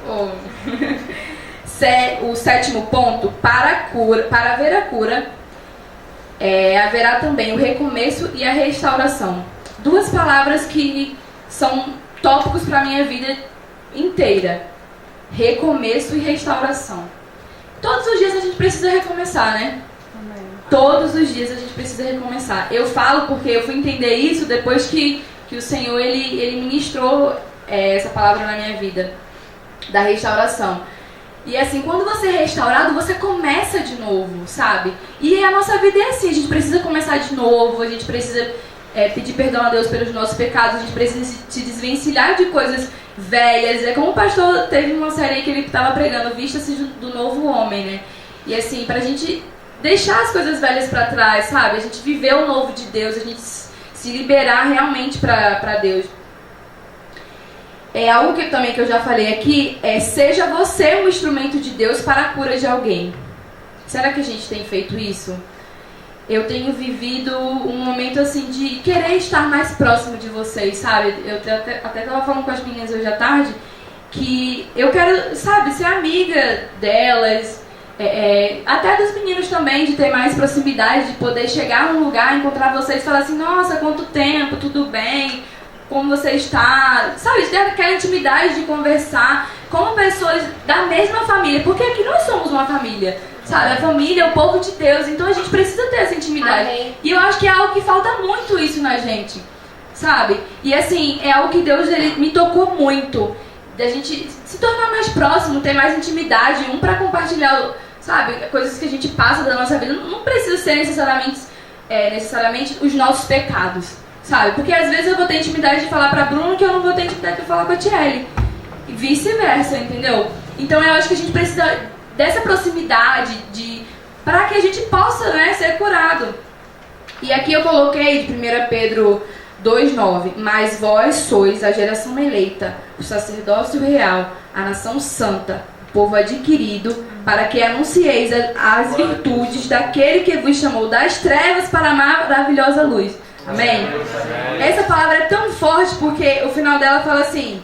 [SPEAKER 1] O 7º ponto, para ver a cura, haverá também o recomeço e a restauração. 2 palavras que são tópicos para a minha vida inteira. Recomeço e restauração. Todos os dias a gente precisa recomeçar, né? Todos os dias a gente precisa recomeçar. Eu falo porque eu fui entender isso depois que o Senhor ele ministrou essa palavra na minha vida, da restauração. E assim, quando você é restaurado, você começa de novo, sabe? E a nossa vida é assim, a gente precisa começar de novo, a gente precisa pedir perdão a Deus pelos nossos pecados, a gente precisa se desvencilhar de coisas velhas. É como o pastor teve uma série aí que ele estava pregando, Vista-se do Novo Homem, né? E assim, pra gente deixar as coisas velhas pra trás, sabe? A gente viver o novo de Deus, a gente se liberar realmente pra Deus. Algo que também que eu já falei aqui seja você um instrumento de Deus para a cura de alguém. Será que a gente tem feito isso? Eu tenho vivido um momento assim de querer estar mais próximo de vocês, sabe? Eu até estava falando com as meninas hoje à tarde que eu quero, sabe, ser amiga delas, até dos meninos também, de ter mais proximidade, de poder chegar num lugar, encontrar vocês e falar assim, nossa, quanto tempo, tudo bem? Como você está, sabe, ter aquela intimidade de conversar como pessoas da mesma família, porque aqui nós somos uma família, sabe, a família é o povo de Deus, então a gente precisa ter essa intimidade. Amém. E eu acho que é algo que falta muito isso na gente, sabe, e assim, é algo que Deus ele me tocou muito, da gente se tornar mais próximo, ter mais intimidade, um para compartilhar, sabe, coisas que a gente passa da nossa vida, não precisa ser necessariamente os nossos pecados. Sabe? Porque às vezes eu vou ter intimidade de falar pra Bruno que eu não vou ter intimidade de falar com a Tiele. E vice-versa, entendeu? Então eu acho que a gente precisa dessa proximidade para que a gente possa, né, ser curado. E aqui eu coloquei de 1 Pedro 2,9. Mas vós sois a geração eleita, o sacerdócio real, a nação santa, o povo adquirido, para que anuncieis as virtudes daquele que vos chamou das trevas para a maravilhosa luz. Amém? Essa palavra é tão forte porque o final dela fala assim,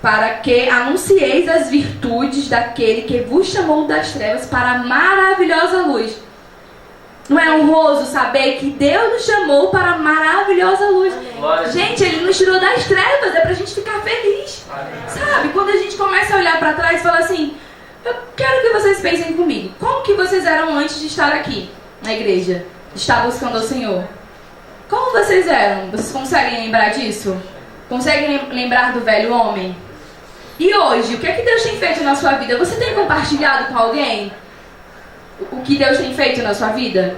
[SPEAKER 1] para que anuncieis as virtudes daquele que vos chamou das trevas para a maravilhosa luz. Não é honroso saber que Deus nos chamou para a maravilhosa luz? Gente, Ele nos tirou das trevas, é pra gente ficar feliz. Sabe? Quando a gente começa a olhar para trás e fala assim, eu quero que vocês pensem comigo, como que vocês eram antes de estar aqui na igreja? Está buscando ao Senhor. Como vocês eram? Vocês conseguem lembrar disso? Conseguem lembrar do velho homem? E hoje, o que é que Deus tem feito na sua vida? Você tem compartilhado com alguém o que Deus tem feito na sua vida?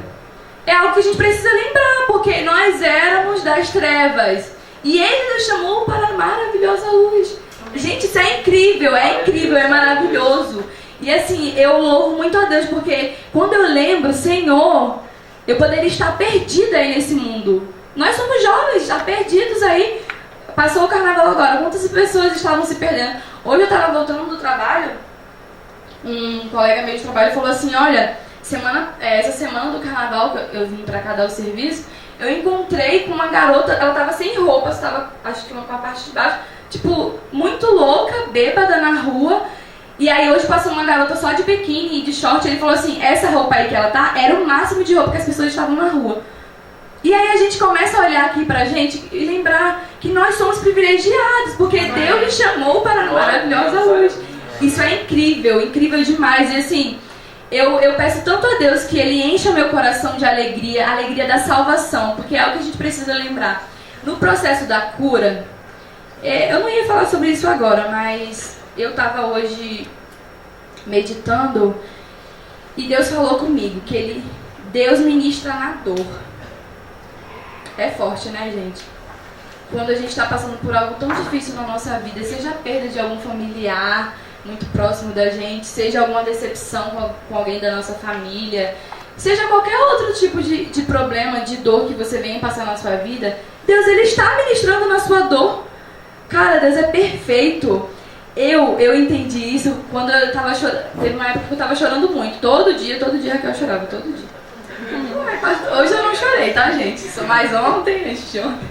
[SPEAKER 1] É algo que a gente precisa lembrar, porque nós éramos das trevas e Ele nos chamou para a maravilhosa luz. Gente, isso é incrível, é maravilhoso. E assim, eu louvo muito a Deus, porque quando eu lembro, Senhor, eu poderia estar perdida aí nesse mundo. Nós somos jovens, já perdidos aí. Passou o carnaval agora, quantas pessoas estavam se perdendo? Hoje eu estava voltando do trabalho, um colega meu de trabalho falou assim, olha, essa semana do carnaval, que eu vim pra cá dar o serviço, eu encontrei com uma garota, ela estava sem roupa, estava, acho que com a parte de baixo, tipo, muito louca, bêbada na rua. E aí hoje passou uma garota só de biquíni e de short, ele falou assim, essa roupa aí que ela tá, era o máximo de roupa que as pessoas estavam na rua. E aí a gente começa a olhar aqui pra gente e lembrar que nós somos privilegiados, porque Deus nos chamou para a maravilhosa luz. Isso é incrível, incrível demais. E assim, eu peço tanto a Deus que Ele encha meu coração de alegria, a alegria da salvação, porque é algo que a gente precisa lembrar. No processo da cura, eu não ia falar sobre isso agora, mas eu estava hoje meditando e Deus falou comigo que Deus ministra na dor. É forte, né, gente? Quando a gente está passando por algo tão difícil na nossa vida, seja a perda de algum familiar muito próximo da gente, seja alguma decepção com alguém da nossa família, seja qualquer outro tipo de problema, de dor que você venha passar na sua vida, Deus, Ele está ministrando na sua dor. Cara, Deus é perfeito. Eu entendi isso quando eu estava chorando. Teve uma época que eu estava chorando muito. Todo dia que eu chorava, todo dia. Hoje eu não chorei, tá, gente? Só mais ontem, antes de ontem.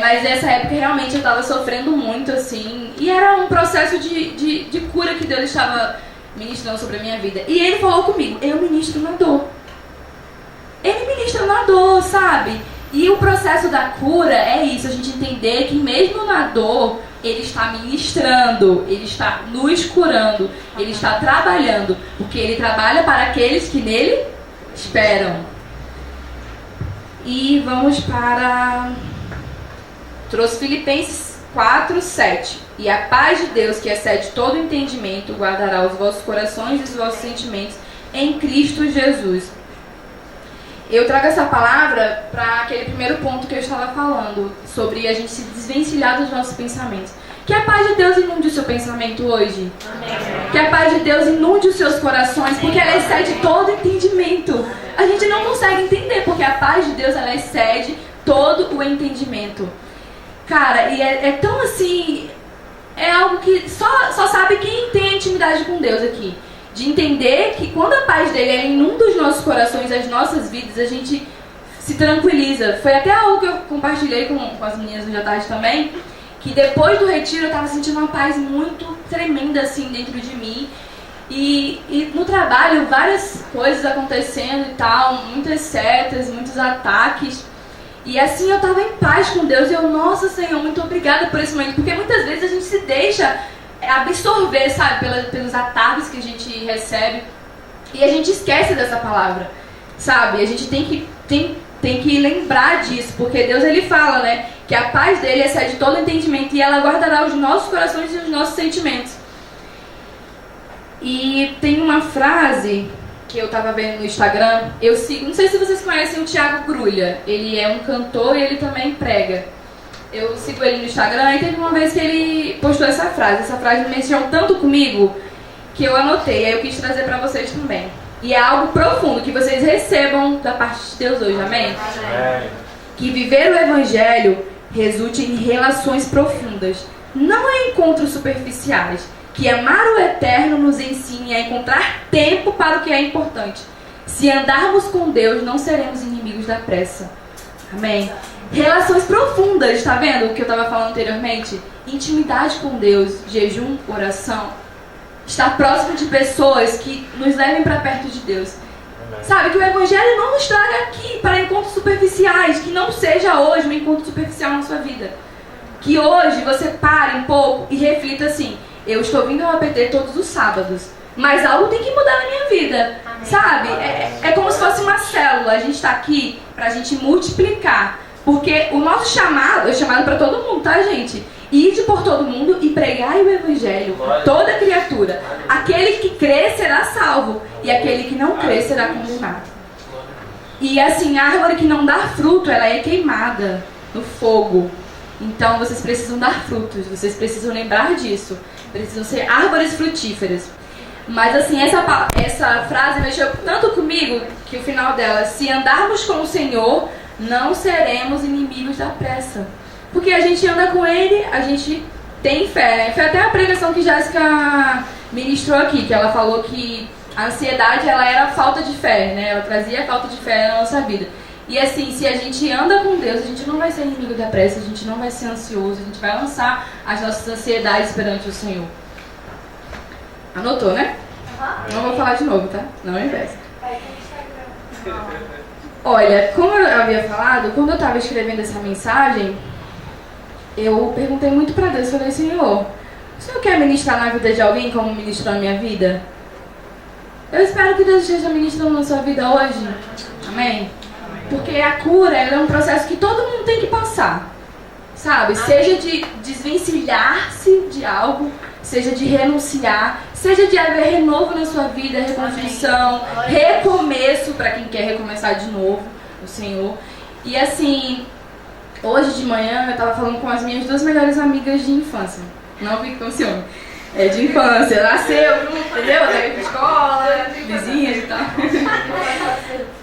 [SPEAKER 1] Mas nessa época realmente eu estava sofrendo muito, assim. E era um processo de cura que Deus estava ministrando sobre a minha vida. E Ele falou comigo, eu ministro na dor. Ele ministra na dor, sabe? E o processo da cura é isso, a gente entender que mesmo na dor, Ele está ministrando, Ele está nos curando, Ele está trabalhando, porque Ele trabalha para aqueles que nele esperam. E vamos para... Trouxe Filipenses 4, 7. E a paz de Deus, que excede todo entendimento, guardará os vossos corações e os vossos sentimentos em Cristo Jesus. Eu trago essa palavra para aquele primeiro ponto que eu estava falando, sobre a gente se desvencilhar dos nossos pensamentos. Que a paz de Deus inunde o seu pensamento hoje. Amém. Que a paz de Deus inunde os seus corações, porque ela excede todo entendimento. A gente não consegue entender, porque a paz de Deus, ela excede todo o entendimento. Cara, e é tão assim... É algo que só sabe quem tem intimidade com Deus aqui. De entender que quando a paz dele inunda os nossos corações, as nossas vidas, a gente se tranquiliza. Foi até algo que eu compartilhei com as meninas hoje à tarde também, que depois do retiro eu estava sentindo uma paz muito tremenda assim dentro de mim. E no trabalho, várias coisas acontecendo e tal, muitas setas, muitos ataques. E assim eu estava em paz com Deus e eu, nossa Senhor, muito obrigada por esse momento. Porque muitas vezes a gente se deixa absorver, sabe, pelos ataques que a gente recebe. E a gente esquece dessa palavra, sabe? A gente tem que lembrar disso, porque Deus, ele fala, né, que a paz dele excede todo entendimento e ela guardará os nossos corações e os nossos sentimentos. E tem uma frase que eu tava vendo no Instagram, eu sigo, não sei se vocês conhecem o Thiago Grulha, ele é um cantor e ele também prega. Eu sigo ele no Instagram e teve uma vez que ele postou essa frase mexeu tanto comigo que eu anotei, aí eu quis trazer pra vocês também. E é algo profundo, que vocês recebam da parte de Deus hoje, amém? Amém. Que viver o Evangelho resulte em relações profundas, não em encontros superficiais. Que amar o Eterno nos ensine a encontrar tempo para o que é importante. Se andarmos com Deus, não seremos inimigos da pressa. Amém? Relações profundas, tá vendo o que eu estava falando anteriormente? Intimidade com Deus, jejum, oração. Estar próximo de pessoas que nos levem para perto de Deus. Amém. Sabe, que o Evangelho não nos traga aqui para encontros superficiais. Que não seja hoje um encontro superficial na sua vida. Que hoje você pare um pouco e reflita assim: eu estou vindo ao APT todos os sábados, mas algo tem que mudar na minha vida. Amém. Sabe? É como se fosse uma célula. A gente está aqui para a gente multiplicar. Porque o nosso chamado é chamado para todo mundo, tá, gente? Ide por todo mundo e pregai o Evangelho a toda criatura. Aquele que crê será salvo, e aquele que não crê será condenado. E assim, a árvore que não dá fruto, ela é queimada no fogo. Então vocês precisam dar frutos, vocês precisam lembrar disso. Precisam ser árvores frutíferas. Mas assim, essa frase mexeu tanto comigo que o final dela: se andarmos com o Senhor, não seremos inimigos da pressa. Porque a gente anda com Ele, a gente tem fé. Foi até a pregação que Jéssica ministrou aqui, que ela falou que a ansiedade, ela era falta de fé, né? Ela trazia falta de fé na nossa vida. E assim, se a gente anda com Deus, a gente não vai ser inimigo da pressa, a gente não vai ser ansioso, a gente vai lançar as nossas ansiedades perante o Senhor. Anotou, né? Uhum. Não vou falar de novo, tá? Não investe. Olha, como eu havia falado, quando eu estava escrevendo essa mensagem, eu perguntei muito para Deus, falei: Senhor, o Senhor quer ministrar na vida de alguém como ministrou na minha vida? Eu espero que Deus esteja ministrando na sua vida hoje. Amém? Porque a cura, ela é um processo que todo mundo tem que passar, sabe? Seja de desvencilhar-se de algo, seja de renunciar, seja de haver renovo na sua vida, reconstrução, recomeço para quem quer recomeçar de novo, o Senhor. E assim, hoje de manhã eu estava falando com as minhas duas melhores amigas de infância, não fique com ciúme, é de infância, nasceu junto, entendeu? Daí pra escola, vizinhas e tal.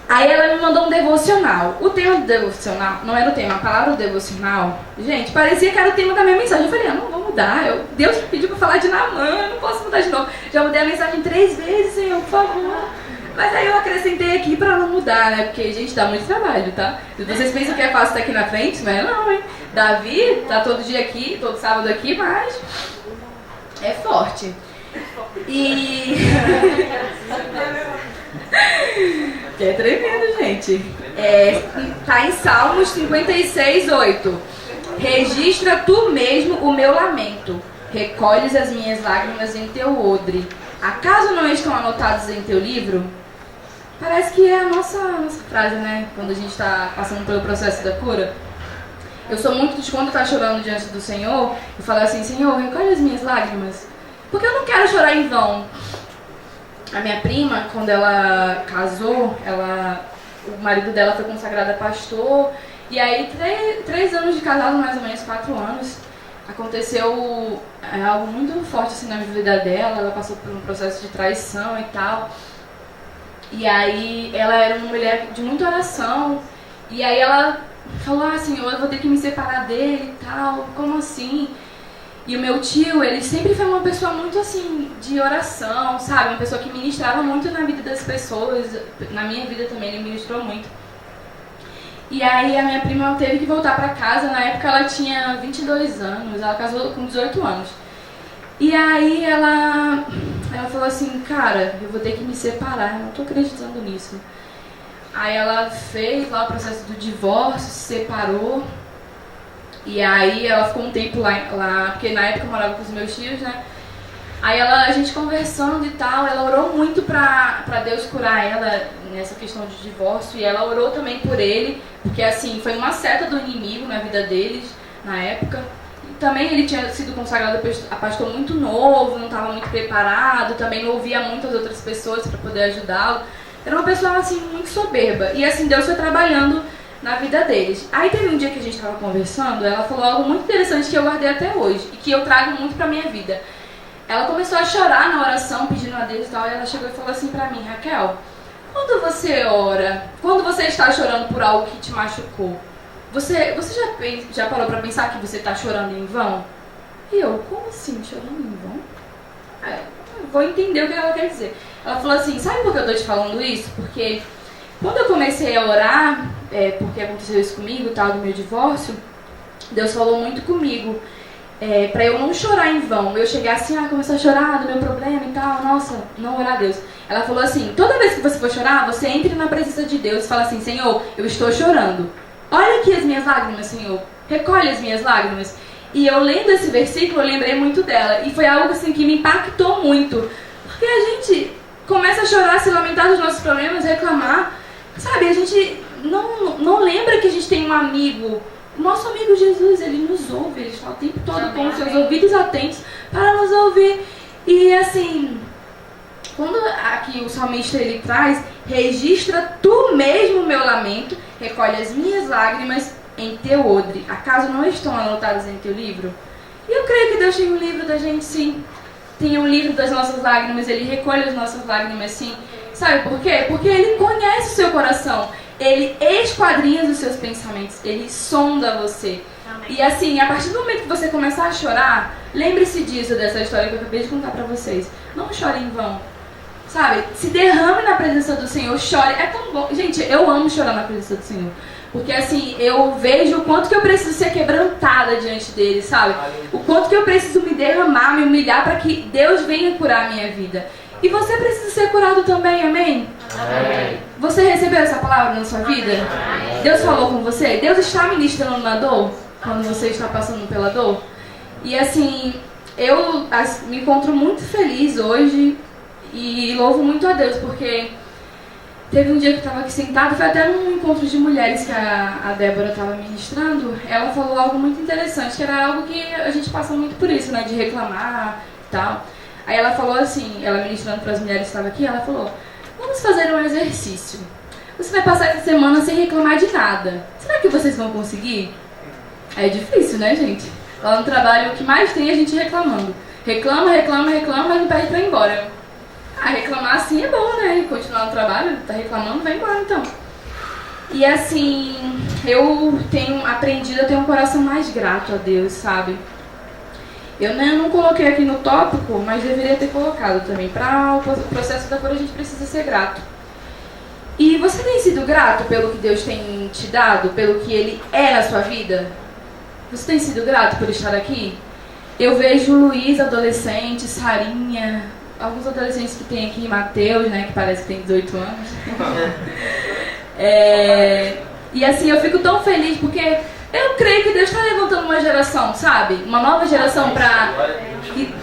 [SPEAKER 1] Aí ela me mandou um devocional. O tema do devocional, não era o tema, a palavra do devocional, gente, parecia que era o tema da minha mensagem. Eu falei: não vou mudar, Deus me pediu pra falar de Naamã, eu não posso mudar de novo. Já mudei a mensagem 3 vezes, Senhor, por favor. Mas aí eu acrescentei aqui pra não mudar, né? Porque, gente, dá muito trabalho, tá? Vocês pensam que é fácil estar aqui na frente, mas não, hein? Davi tá todo dia aqui, todo sábado aqui, mas é forte. E... É tremendo, gente. Tá em Salmos 56:8. Registra tu mesmo o meu lamento. Recolhes as minhas lágrimas em teu odre. Acaso não estão anotados em teu livro? Parece que é a nossa frase, né? Quando a gente está passando pelo processo da cura. Eu sou muito de quando tá chorando diante do Senhor, eu falo assim, Senhor, recolhe as minhas lágrimas. Porque eu não quero chorar em vão. A minha prima, quando ela casou, o marido dela foi consagrado a pastor. E aí, 3 anos de casado, mais ou menos 4 anos, aconteceu algo muito forte assim, na vida dela. Ela passou por um processo de traição e tal. E aí, ela era uma mulher de muita oração. E aí, ela falou, Senhor, eu vou ter que me separar dele e tal. Como assim? E o meu tio, ele sempre foi uma pessoa muito assim, de oração, sabe? Uma pessoa que ministrava muito na vida das pessoas. Na minha vida também, ele ministrou muito. E aí a minha prima teve que voltar pra casa. Na época ela tinha 22 anos, ela casou com 18 anos. E aí ela falou assim, cara, eu vou ter que me separar, eu não tô acreditando nisso. Aí ela fez lá o processo do divórcio, se separou. E aí ela ficou um tempo lá, porque na época eu morava com os meus tios, né? Aí a gente conversando e tal, ela orou muito pra Deus curar ela nessa questão de divórcio. E ela orou também por ele, porque assim, foi uma seta do inimigo na vida deles, na época. E também ele tinha sido consagrado a pastor muito novo, não estava muito preparado, também não ouvia muito as outras pessoas para poder ajudá-lo. Era uma pessoa assim, muito soberba. E assim, Deus foi trabalhando na vida deles. Aí teve um dia que a gente estava conversando, ela falou algo muito interessante que eu guardei até hoje e que eu trago muito pra minha vida. Ela começou a chorar na oração, pedindo a Deus e tal, e ela chegou e falou assim pra mim, Raquel, quando você ora, quando você está chorando por algo que te machucou, você já parou pra pensar que você está chorando em vão? E eu, como assim, chorando em vão? Eu vou entender o que ela quer dizer. Ela falou assim, sabe por que eu tô te falando isso? Porque quando eu comecei a orar, porque aconteceu isso comigo, tal, do meu divórcio, Deus falou muito comigo, pra eu não chorar em vão. Eu cheguei assim, começar a chorar do meu problema e tal, nossa, não orar a Deus. Ela falou assim, toda vez que você for chorar, você entre na presença de Deus e fala assim, Senhor, eu estou chorando. Olha aqui as minhas lágrimas, Senhor, recolhe as minhas lágrimas. E eu lendo esse versículo, eu lembrei muito dela. E foi algo assim que me impactou muito. Porque a gente começa a chorar, se lamentar dos nossos problemas, reclamar. Sabe, a gente não lembra que a gente tem um amigo. O nosso amigo Jesus, ele nos ouve, ele está o tempo todo com os seus ouvidos atentos para nos ouvir. E assim, quando aqui o salmista ele traz, registra tu mesmo o meu lamento, recolhe as minhas lágrimas em teu odre. Acaso não estão anotadas em teu livro? E eu creio que Deus tem um livro da gente, sim. Tem um livro das nossas lágrimas, ele recolhe as nossas lágrimas, sim. Sabe por quê? Porque ele conhece o seu coração. Ele esquadrinha os seus pensamentos. Ele sonda você. Amém. E assim, a partir do momento que você começar a chorar, lembre-se disso, dessa história que eu acabei de contar pra vocês. Não chore em vão. Sabe? Se derrame na presença do Senhor, chore. É tão bom. Gente, eu amo chorar na presença do Senhor. Porque assim, eu vejo o quanto que eu preciso ser quebrantada diante dele, sabe? O quanto que eu preciso me derramar, me humilhar para que Deus venha curar a minha vida. E você precisa ser curado também, amém? Amém. Você recebeu essa palavra na sua vida? Amém. Deus falou com você? Deus está ministrando na dor? Quando você está passando pela dor? E assim, eu me encontro muito feliz hoje e louvo muito a Deus, porque teve um dia que eu estava aqui sentada, foi até num encontro de mulheres que a Débora estava ministrando. Ela falou algo muito interessante, que era algo que a gente passa muito por isso, né? De reclamar e tal. Aí ela falou assim, ela ministrando para as mulheres que estavam aqui, ela falou, vamos fazer um exercício. Você vai passar essa semana sem reclamar de nada. Será que vocês vão conseguir? É difícil, né, gente? Lá no trabalho, o que mais tem é a gente reclamando. Reclama, mas não pede pra ir embora. Reclamar assim é bom, né? Continuar no trabalho, tá reclamando, vai embora então. E assim, eu tenho aprendido a ter um coração mais grato a Deus, sabe? Eu não coloquei aqui no tópico, mas deveria ter colocado também. Para o processo da cura a gente precisa ser grato. E você tem sido grato pelo que Deus tem te dado, pelo que Ele é na sua vida? Você tem sido grato por estar aqui? Eu vejo o Luiz, adolescente, Sarinha, alguns adolescentes que tem aqui, Mateus, né, que parece que tem 18 anos. E assim, eu fico tão feliz porque eu creio que Deus está levantando uma geração, sabe? Uma nova geração para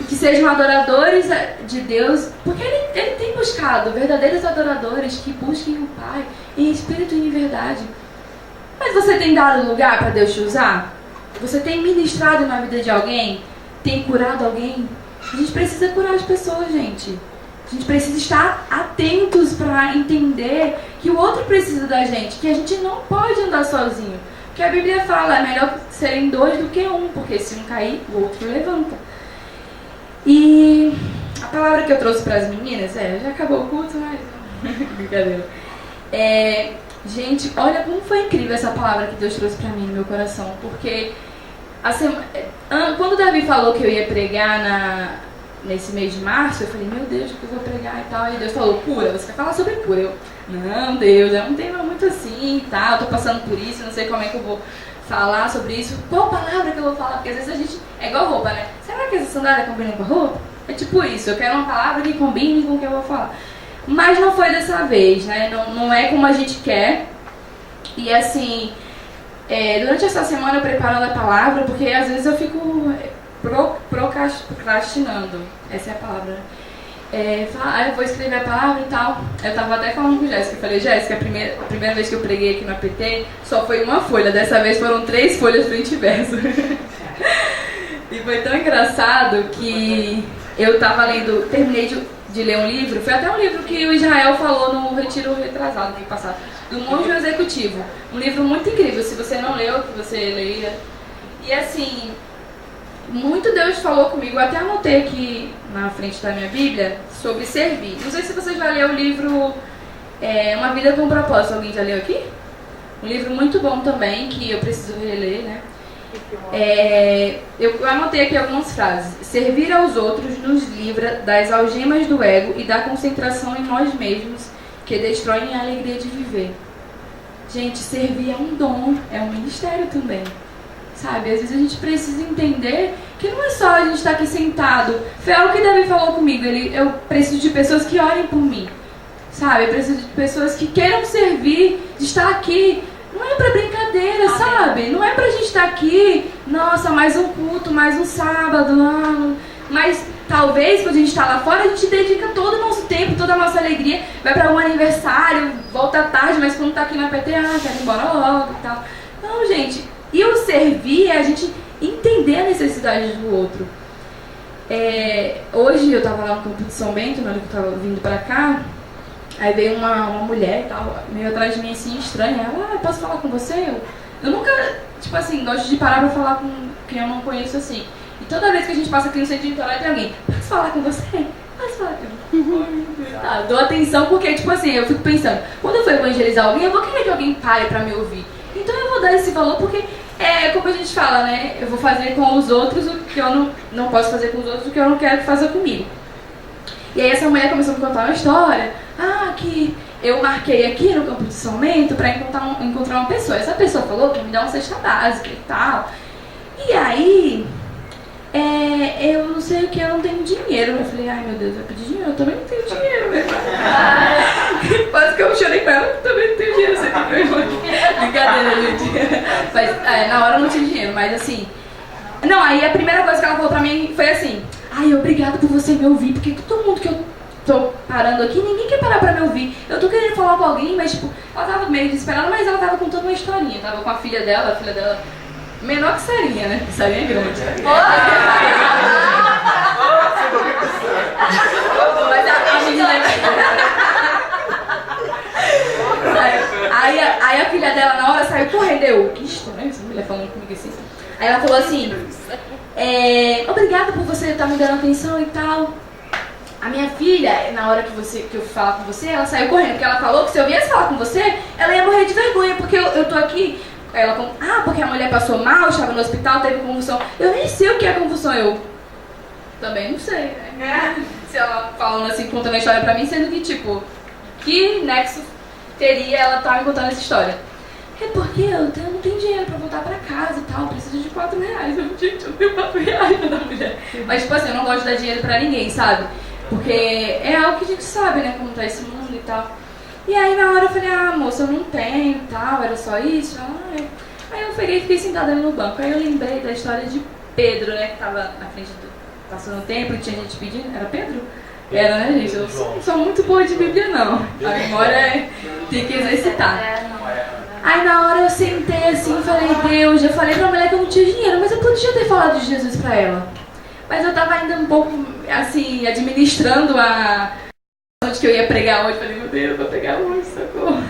[SPEAKER 1] que sejam adoradores de Deus, porque ele tem buscado verdadeiros adoradores que busquem o Pai em espírito e em verdade. Mas você tem dado lugar para Deus te usar? Você tem ministrado na vida de alguém? Tem curado alguém? A gente precisa curar as pessoas, gente. A gente precisa estar atentos para entender que o outro precisa da gente, que a gente não pode andar sozinho. Porque a Bíblia fala, é melhor serem 2 do que 1, porque se um cair, o outro levanta. E a palavra que eu trouxe para as meninas, já acabou o culto, mas brincadeira. Gente, olha como foi incrível essa palavra que Deus trouxe para mim no meu coração, porque quando o Davi falou que eu ia pregar nesse mês de março, eu falei, meu Deus, o que eu vou pregar e tal, e Deus falou, cura, você quer falar sobre cura? Eu, não, Deus, é um tema muito assim e tal, eu tô passando por isso, não sei como é que eu vou falar sobre isso, qual palavra que eu vou falar, porque às vezes a gente, é igual roupa, né? Será que essa sandália combina com a roupa? É tipo isso, eu quero uma palavra que combine com o que eu vou falar. Mas não foi dessa vez, né? Não é como a gente quer. E assim, durante essa semana eu preparando a palavra, porque às vezes eu fico procrastinando, essa é a palavra, né? Eu vou escrever a palavra e tal. Eu tava até falando com Jéssica, eu falei, Jéssica, a primeira vez que eu preguei aqui no APT, só foi uma folha, dessa vez foram 3 folhas frente e verso. E foi tão engraçado que eu tava lendo, terminei de ler um livro, foi até um livro que o Israel falou no retiro retrasado, no passado, do Monge Executivo. Um livro muito incrível, se você não leu, que você leia. E assim, muito Deus falou comigo, eu até anotei aqui na frente da minha Bíblia, sobre servir. Não sei se você já leu o livro Uma Vida com Propósito, alguém já leu aqui? Um livro muito bom também, que eu preciso reler, né? Eu anotei aqui algumas frases. Servir aos outros nos livra das algemas do ego e da concentração em nós mesmos, que destroem a alegria de viver. Gente, servir é um dom, é um ministério também. Sabe, às vezes a gente precisa entender que não é só a gente estar aqui sentado. Foi algo que Davi falou comigo, eu preciso de pessoas que orem por mim. Sabe, eu preciso de pessoas que queiram servir, de estar aqui. Não é pra brincadeira, sabe? Não é pra gente estar aqui, nossa, mais um culto, mais um sábado, não. Mas talvez quando a gente está lá fora, a gente dedica todo o nosso tempo, toda a nossa alegria, vai pra um aniversário, volta tarde, mas quando tá aqui na PT, quero ir embora logo e tal. Não, gente, e o servir é a gente entender a necessidade do outro. Hoje eu tava lá no campo de São Bento, na hora que eu tava vindo pra cá, aí veio uma mulher e tal, meio atrás de mim assim, estranha. Ela, posso falar com você? Eu nunca, tipo assim, gosto de parar pra falar com quem eu não conheço assim. E toda vez que a gente passa aqui no centro de Vitória, tem alguém, posso falar com você? Posso falar com você? Dou atenção porque, tipo assim, eu fico pensando, quando eu for evangelizar alguém, eu vou querer que alguém pare pra me ouvir. Então eu vou dar esse valor porque, como a gente fala, né? Eu vou fazer com os outros o que eu não posso fazer com os outros, o que eu não quero fazer comigo. E aí essa mulher começou a me contar uma história, que eu marquei aqui no campo de São Bento para encontrar uma pessoa. Essa pessoa falou que ia me dar uma cesta básica e tal. E aí, eu não sei o que, eu não tenho dinheiro. Eu falei, ai meu Deus, vai pedir dinheiro? Eu também não tenho dinheiro, né? Quase que eu chorei com ela, eu também não tenho dinheiro. Você tem brincadeira, gente. Mas na hora eu não tinha dinheiro, mas assim... Não, aí a primeira coisa que ela falou pra mim foi assim, obrigada por você me ouvir, porque todo mundo que eu tô parando aqui, ninguém quer parar pra me ouvir. Eu tô querendo falar com alguém, mas tipo, ela tava meio desesperada, mas ela tava contando uma historinha. Tava com a filha dela menor que Sarinha, né? Sarinha é grande. Mas a menina aí a filha dela na hora saiu correndo, que estranho essa mulher falando comigo assim. Aí ela falou assim, obrigada por você estar me dando atenção e tal. A minha filha, na hora que eu falar com você, ela saiu correndo, porque ela falou que se eu viesse falar com você, ela ia morrer de vergonha, porque eu tô aqui. Ela falou, porque a mulher passou mal, estava no hospital, teve convulsão. Eu nem sei o que é convulsão, eu também não sei, né? Se ela falando assim, contando a história pra mim, sendo que tipo, que nexo teria ela estar me contando essa história? É porque eu não tenho dinheiro pra voltar pra casa e tal, preciso de R$4. Gente, eu tenho R$4 pra dar mulher. Mas tipo assim, eu não gosto de dar dinheiro pra ninguém, sabe? Porque é algo que a gente sabe, né, como tá esse mundo e tal. E aí na hora eu falei, moça, eu não tenho e tal, era só isso. Aí eu peguei e fiquei sentada ali no banco. Aí eu lembrei da história de Pedro, né, que tava na frente passando o tempo e tinha gente pedindo. Era Pedro? Era, né, gente? Eu não sou muito boa de Bíblia, não. A memória tem que exercitar. Aí na hora eu sentei assim e falei, Deus, eu falei pra mulher que eu não tinha dinheiro, mas eu podia ter falado de Jesus pra ela. Mas eu tava ainda um pouco, assim, administrando onde que eu ia pregar hoje. Falei, meu Deus, vou pregar hoje, socorro.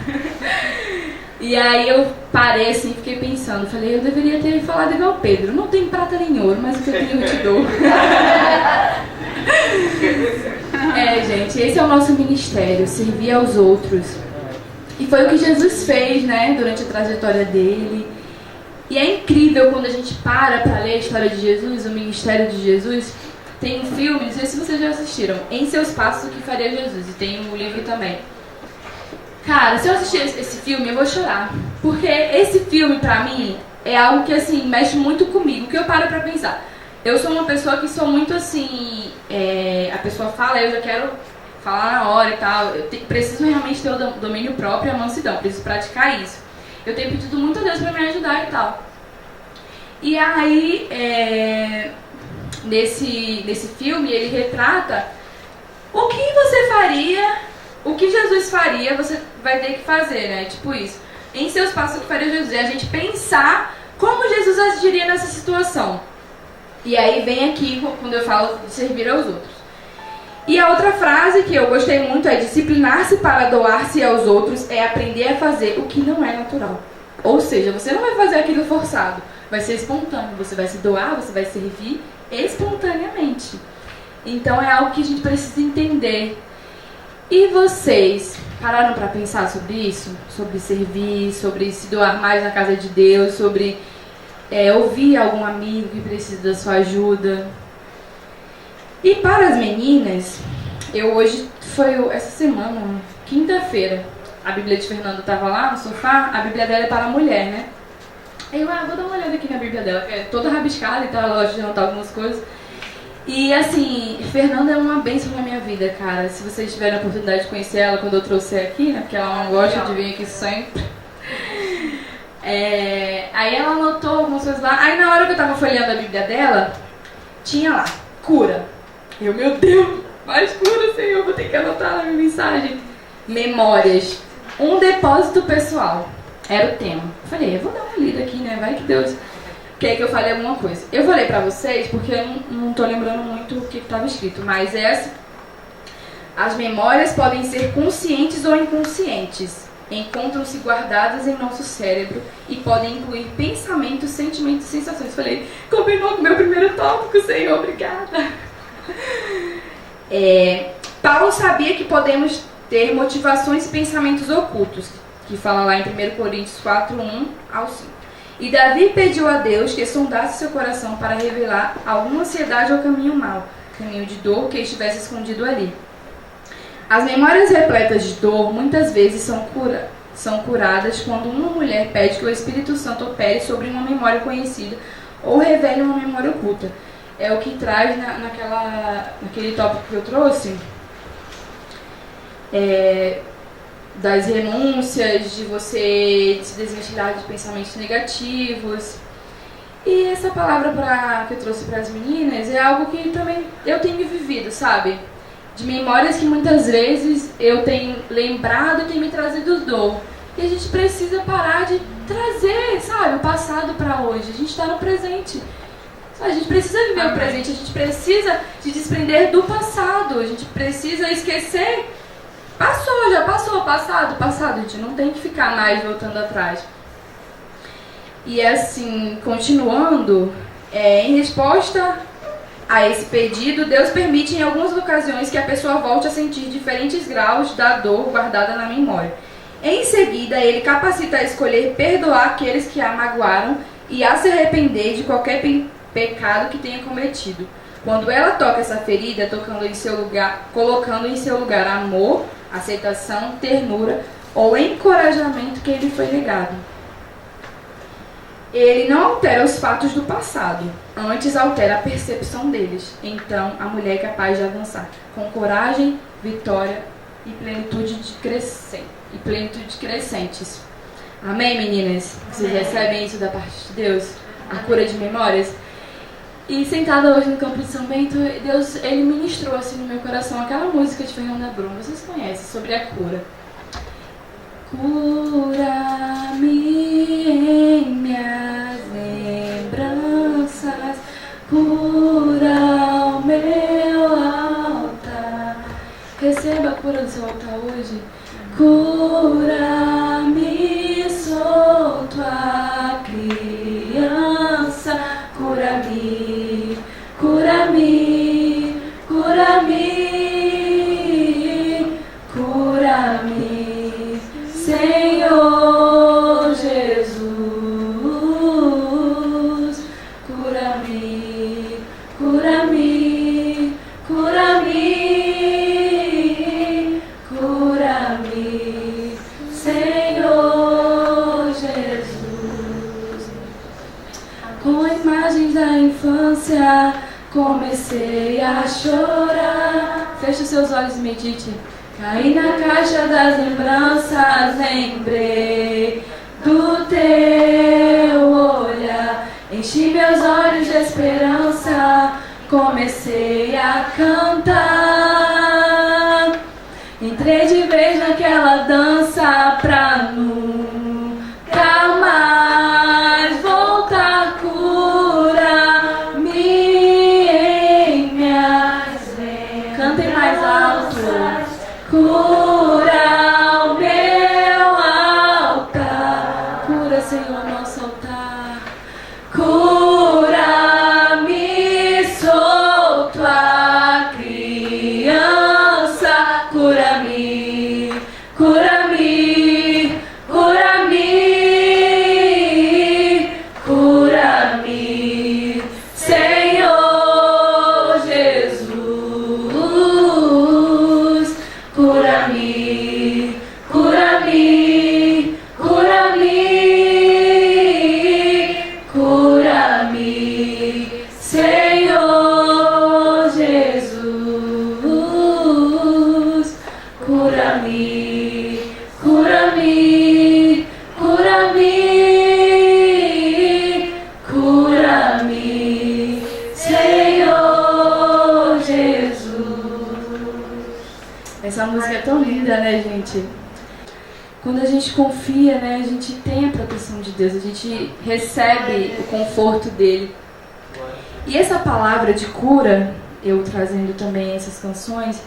[SPEAKER 1] E aí eu parei assim, fiquei pensando. Falei, eu deveria ter falado igual Pedro. Não tem prata nem ouro, mas o que eu tenho eu te dou. Gente, esse é o nosso ministério, servir aos outros. E foi o que Jesus fez, né, durante a trajetória dele. E é incrível quando a gente para ler a história de Jesus, o ministério de Jesus. Tem um filme, não sei se vocês já assistiram, Em Seus Passos, o que faria Jesus. E tem um livro também. Cara, se eu assistir esse filme, eu vou chorar. Porque esse filme, pra mim, é algo que, assim, mexe muito comigo. Que eu paro pra pensar. Eu sou uma pessoa que sou muito, assim... a pessoa fala, eu já quero falar na hora e tal. Eu preciso realmente ter o domínio próprio e a mansidão. Preciso praticar isso. Eu tenho pedido muito a Deus pra me ajudar e tal. E aí, nesse filme, ele retrata o que você faria, o que Jesus faria, você vai ter que fazer, né? Tipo isso. Em seus passos, o que faria Jesus? É a gente pensar como Jesus agiria nessa situação. E aí vem aqui, quando eu falo de servir aos outros. E a outra frase que eu gostei muito é: disciplinar-se para doar-se aos outros é aprender a fazer o que não é natural. Ou seja, você não vai fazer aquilo forçado, vai ser espontâneo. Você vai se doar, você vai servir espontaneamente. Então é algo que a gente precisa entender. E vocês pararam para pensar sobre isso? Sobre servir, sobre se doar mais na casa de Deus, sobre ouvir algum amigo que precisa da sua ajuda? E para as meninas, foi essa semana, quinta-feira, a Bíblia de Fernanda estava lá no sofá, a Bíblia dela é para a mulher, né? Aí eu, vou dar uma olhada aqui na Bíblia dela, que é toda rabiscada e tal, ela gosta de anotar algumas coisas. E assim, Fernanda é uma bênção na minha vida, cara. Se vocês tiverem a oportunidade de conhecer ela quando eu trouxer aqui, né? Porque ela não gosta de vir aqui sempre. Aí ela anotou algumas coisas lá. Aí na hora que eu tava folheando a Bíblia dela, tinha lá, cura. Eu, meu Deus, mais cura, Senhor, vou ter que anotar na minha mensagem. Memórias. Um depósito pessoal. Era o tema. Eu falei, eu vou dar uma lida aqui, né? Vai que Deus quer que eu fale alguma coisa. Eu falei pra vocês, porque eu não tô lembrando muito o que estava escrito, mas as memórias podem ser conscientes ou inconscientes. Encontram-se guardadas em nosso cérebro e podem incluir pensamentos, sentimentos e sensações. Eu falei, combinou com o meu primeiro tópico, Senhor, obrigada. Paulo sabia que podemos ter motivações e pensamentos ocultos, que fala lá em 1 Coríntios 4, 1 ao 5. E Davi pediu a Deus que sondasse seu coração para revelar alguma ansiedade ou caminho mau, caminho de dor que estivesse escondido ali. As memórias repletas de dor muitas vezes são curadas quando uma mulher pede que o Espírito Santo opere sobre uma memória conhecida ou revele uma memória oculta. É o que traz naquele tópico que eu trouxe, das renúncias, de você se desvencilhar de pensamentos negativos. E essa palavra que eu trouxe para as meninas é algo que também eu tenho vivido, sabe? De memórias que muitas vezes eu tenho lembrado e tem me trazido dor. E a gente precisa parar de trazer, sabe, o passado para hoje. A gente está no presente. A gente precisa viver o presente, a gente precisa se desprender do passado. A gente precisa esquecer. Já passou, passado. A gente não tem que ficar mais voltando atrás. E assim, continuando, em resposta a esse pedido, Deus permite em algumas ocasiões que a pessoa volte a sentir diferentes graus da dor guardada na memória. Em seguida, ele capacita a escolher perdoar aqueles que a magoaram e a se arrepender de qualquer pecado que tenha cometido. Quando ela toca essa ferida, colocando em seu lugar amor, aceitação, ternura ou encorajamento que lhe foi negado. Ele não altera os fatos do passado, antes altera a percepção deles. Então, a mulher é capaz de avançar com coragem, vitória e plenitude crescentes. Amém, meninas? Vocês recebem isso da parte de Deus? A cura de memórias? E sentada hoje no campo de São Bento, Deus, ele ministrou assim no meu coração aquela música de Fernanda Brum, vocês conhecem, sobre a cura. Cura-me em minhas lembranças, cura o meu altar. Receba a cura do seu altar hoje. Cura-me, sou tua criança. Cura-me, cura-me, cura-me, cura-me, Senhor Jesus. Cura-me, cura-me, cura-me, cura-me, Senhor Jesus. Com imagens da infância comecei a chorar. Feche os seus olhos e medite. Caí na caixa das lembranças, lembrei do teu olhar. Enchi meus olhos de esperança, comecei a cantar. Entrei de vez naquela dança pra nunca mais voltar. Cura-me em minhas lembranças. Cantem mais alto. Cura o meu altar. Cura, Senhor, nosso altar. Cura-me, sou tua criança. Cura-me, cura-me, cura-me, cura-me, Senhor Jesus. Cura-me, cura-me, cura-me, cura-me, Senhor Jesus. Cura-me, cura-me, cura-me, cura-me, Senhor Jesus. Essa música é tão linda, né, gente? Quando a gente confia, né, a gente tem a proteção de Deus, a gente recebe o conforto dele. E essa palavra de cura, eu trazendo também essas canções,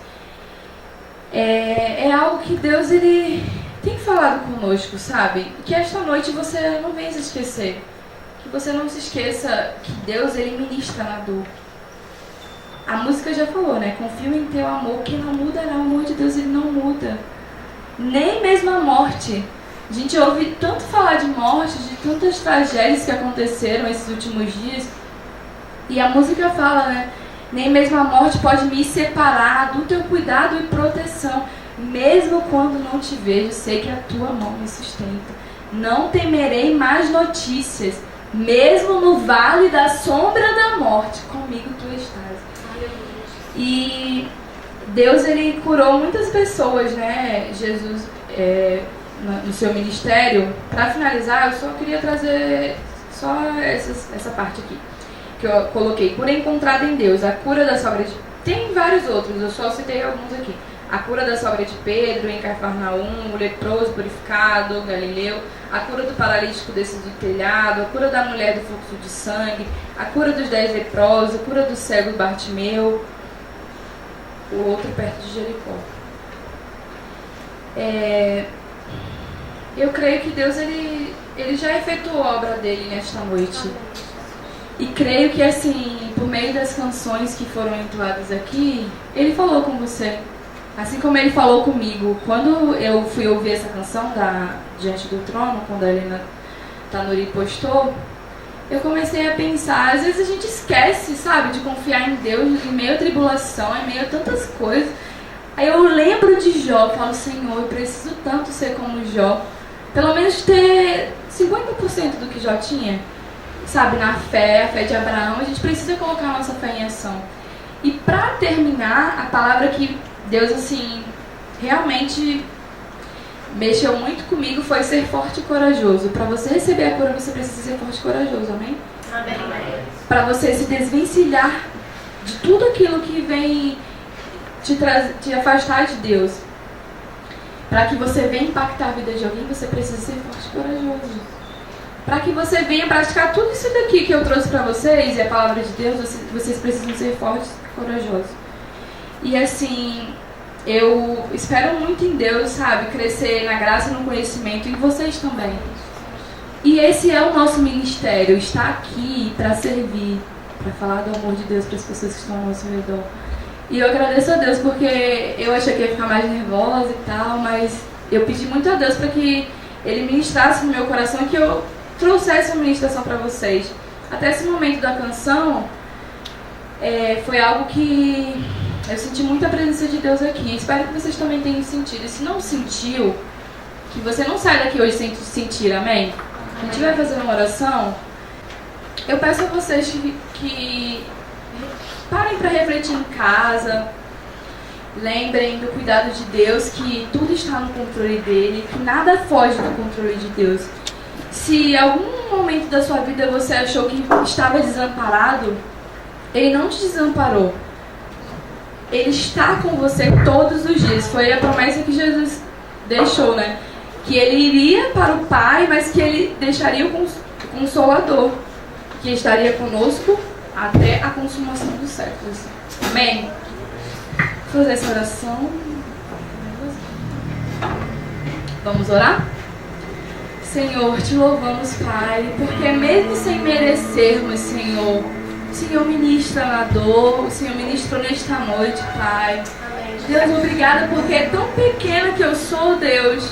[SPEAKER 1] é algo que Deus, ele tem falado conosco, sabe? Que esta noite você não venha se esquecer. Que você não se esqueça que Deus, ele ministra na dor. A música já falou, né? Confio em teu amor, que não mudará. O amor de Deus, ele não muda. Nem mesmo a morte. A gente ouve tanto falar de morte, de tantas tragédias que aconteceram esses últimos dias. E a música fala, né? Nem mesmo a morte pode me separar do teu cuidado e proteção. Mesmo quando não te vejo, sei que a tua mão me sustenta. Não temerei mais notícias. Mesmo no vale da sombra da morte, comigo tu estás. E Deus, ele curou muitas pessoas, né? Jesus, no seu ministério. Para finalizar, eu só queria trazer só essa parte aqui que eu coloquei. Cura encontrada em Deus, a cura da sogra de... Tem vários outros, eu só citei alguns aqui. A cura da sogra de Pedro em Cafarnaum, o leproso purificado, Galileu, a cura do paralítico descido do telhado, a cura da mulher do fluxo de sangue, a cura dos 10 leprosos, a cura do cego Bartimeu, o outro perto de Jericó. Eu creio que Deus, ele já efetuou a obra dele nesta noite. E creio que, assim, por meio das canções que foram entoadas aqui, ele falou com você. Assim como ele falou comigo. Quando eu fui ouvir essa canção Diante do Trono, quando a Helena Tanuri postou, eu comecei a pensar, às vezes a gente esquece, sabe, de confiar em Deus em meio à tribulação, em meio a tantas coisas. Aí eu lembro de Jó, falo, Senhor, eu preciso tanto ser como Jó. pelo menos ter 50% do que Jó tinha, sabe, na fé, a fé de Abraão. A gente precisa colocar a nossa fé em ação. E para terminar, a palavra que Deus, assim, realmente mexeu muito comigo foi ser forte e corajoso. Para você receber a cura, você precisa ser forte e corajoso, amém?
[SPEAKER 2] Amém.
[SPEAKER 1] Para você se desvencilhar de tudo aquilo que vem te afastar de Deus. Para que você venha impactar a vida de alguém, você precisa ser forte e corajoso. Para que você venha praticar tudo isso daqui que eu trouxe para vocês, e a palavra de Deus, vocês precisam ser fortes e corajosos. E assim, eu espero muito em Deus, sabe, crescer na graça e no conhecimento, e vocês também. E esse é o nosso ministério, estar aqui para servir, para falar do amor de Deus para as pessoas que estão ao nosso redor. E eu agradeço a Deus porque eu achei que ia ficar mais nervosa e tal, mas eu pedi muito a Deus para que Ele ministrasse no meu coração e que eu trouxesse uma ministração para vocês. Até esse momento da canção, foi algo que eu senti muita presença de Deus aqui. Espero que vocês também tenham sentido. E se não sentiu, que você não saia daqui hoje sem sentir, amém? A gente vai fazer uma oração. Eu peço a vocês que parem para refletir em casa. Lembrem do cuidado de Deus, que tudo está no controle dele, que nada foge do controle de Deus. Se em algum momento da sua vida você achou que estava desamparado, Ele não te desamparou. Ele está com você todos os dias. Foi a promessa que Jesus deixou, né? Que Ele iria para o Pai, mas que Ele deixaria o Consolador, que estaria conosco até a consumação dos séculos. Amém? Vou fazer essa oração. Vamos orar? Senhor, te louvamos, Pai, porque mesmo sem merecermos, Senhor, o Senhor ministra na dor, o Senhor ministrou nesta noite, Pai. Deus, obrigada porque é tão pequena que eu sou, Deus,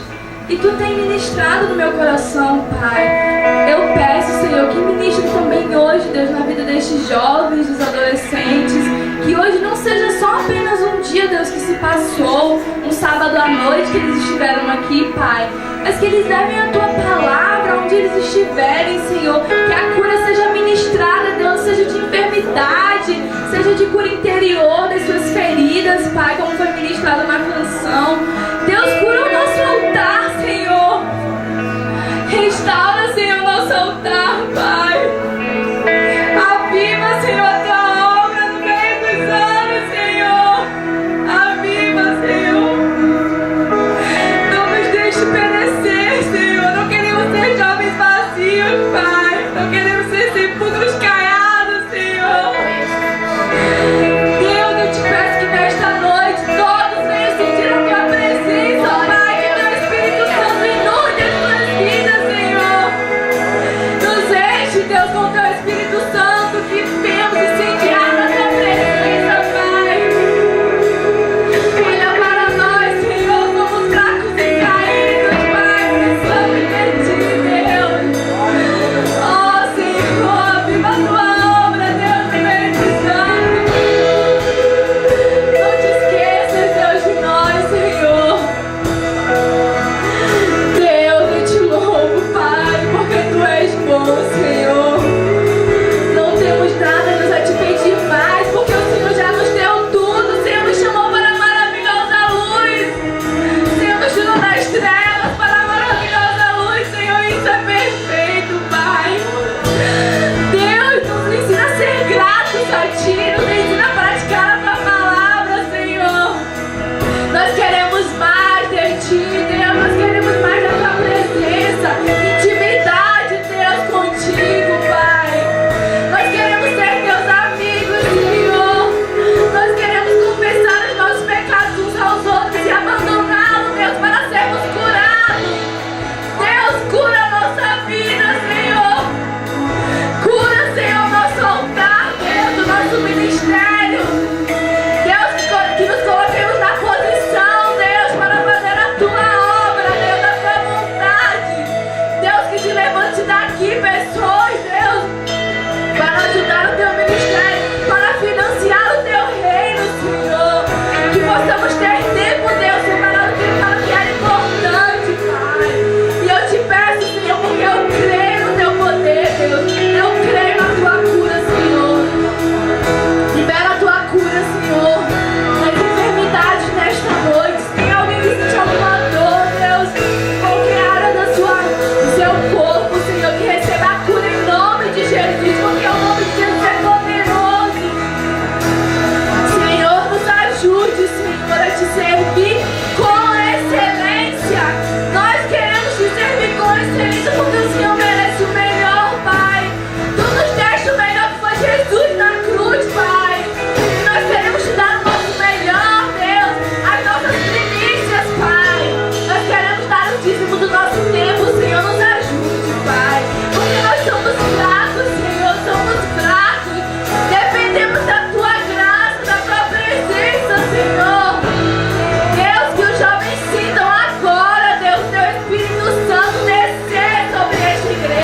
[SPEAKER 1] e Tu tem ministrado no meu coração, Pai. Eu peço, Senhor, que ministre também hoje, Deus, na vida destes jovens, dos adolescentes, que hoje não seja só apenas um dia, Deus, que se passou, um sábado à noite que eles estiveram aqui, Pai, mas que eles levem a Tua palavra onde eles estiverem, Senhor, que a cura seja ministrada, Deus, seja de enfermidade, seja de cura interior das suas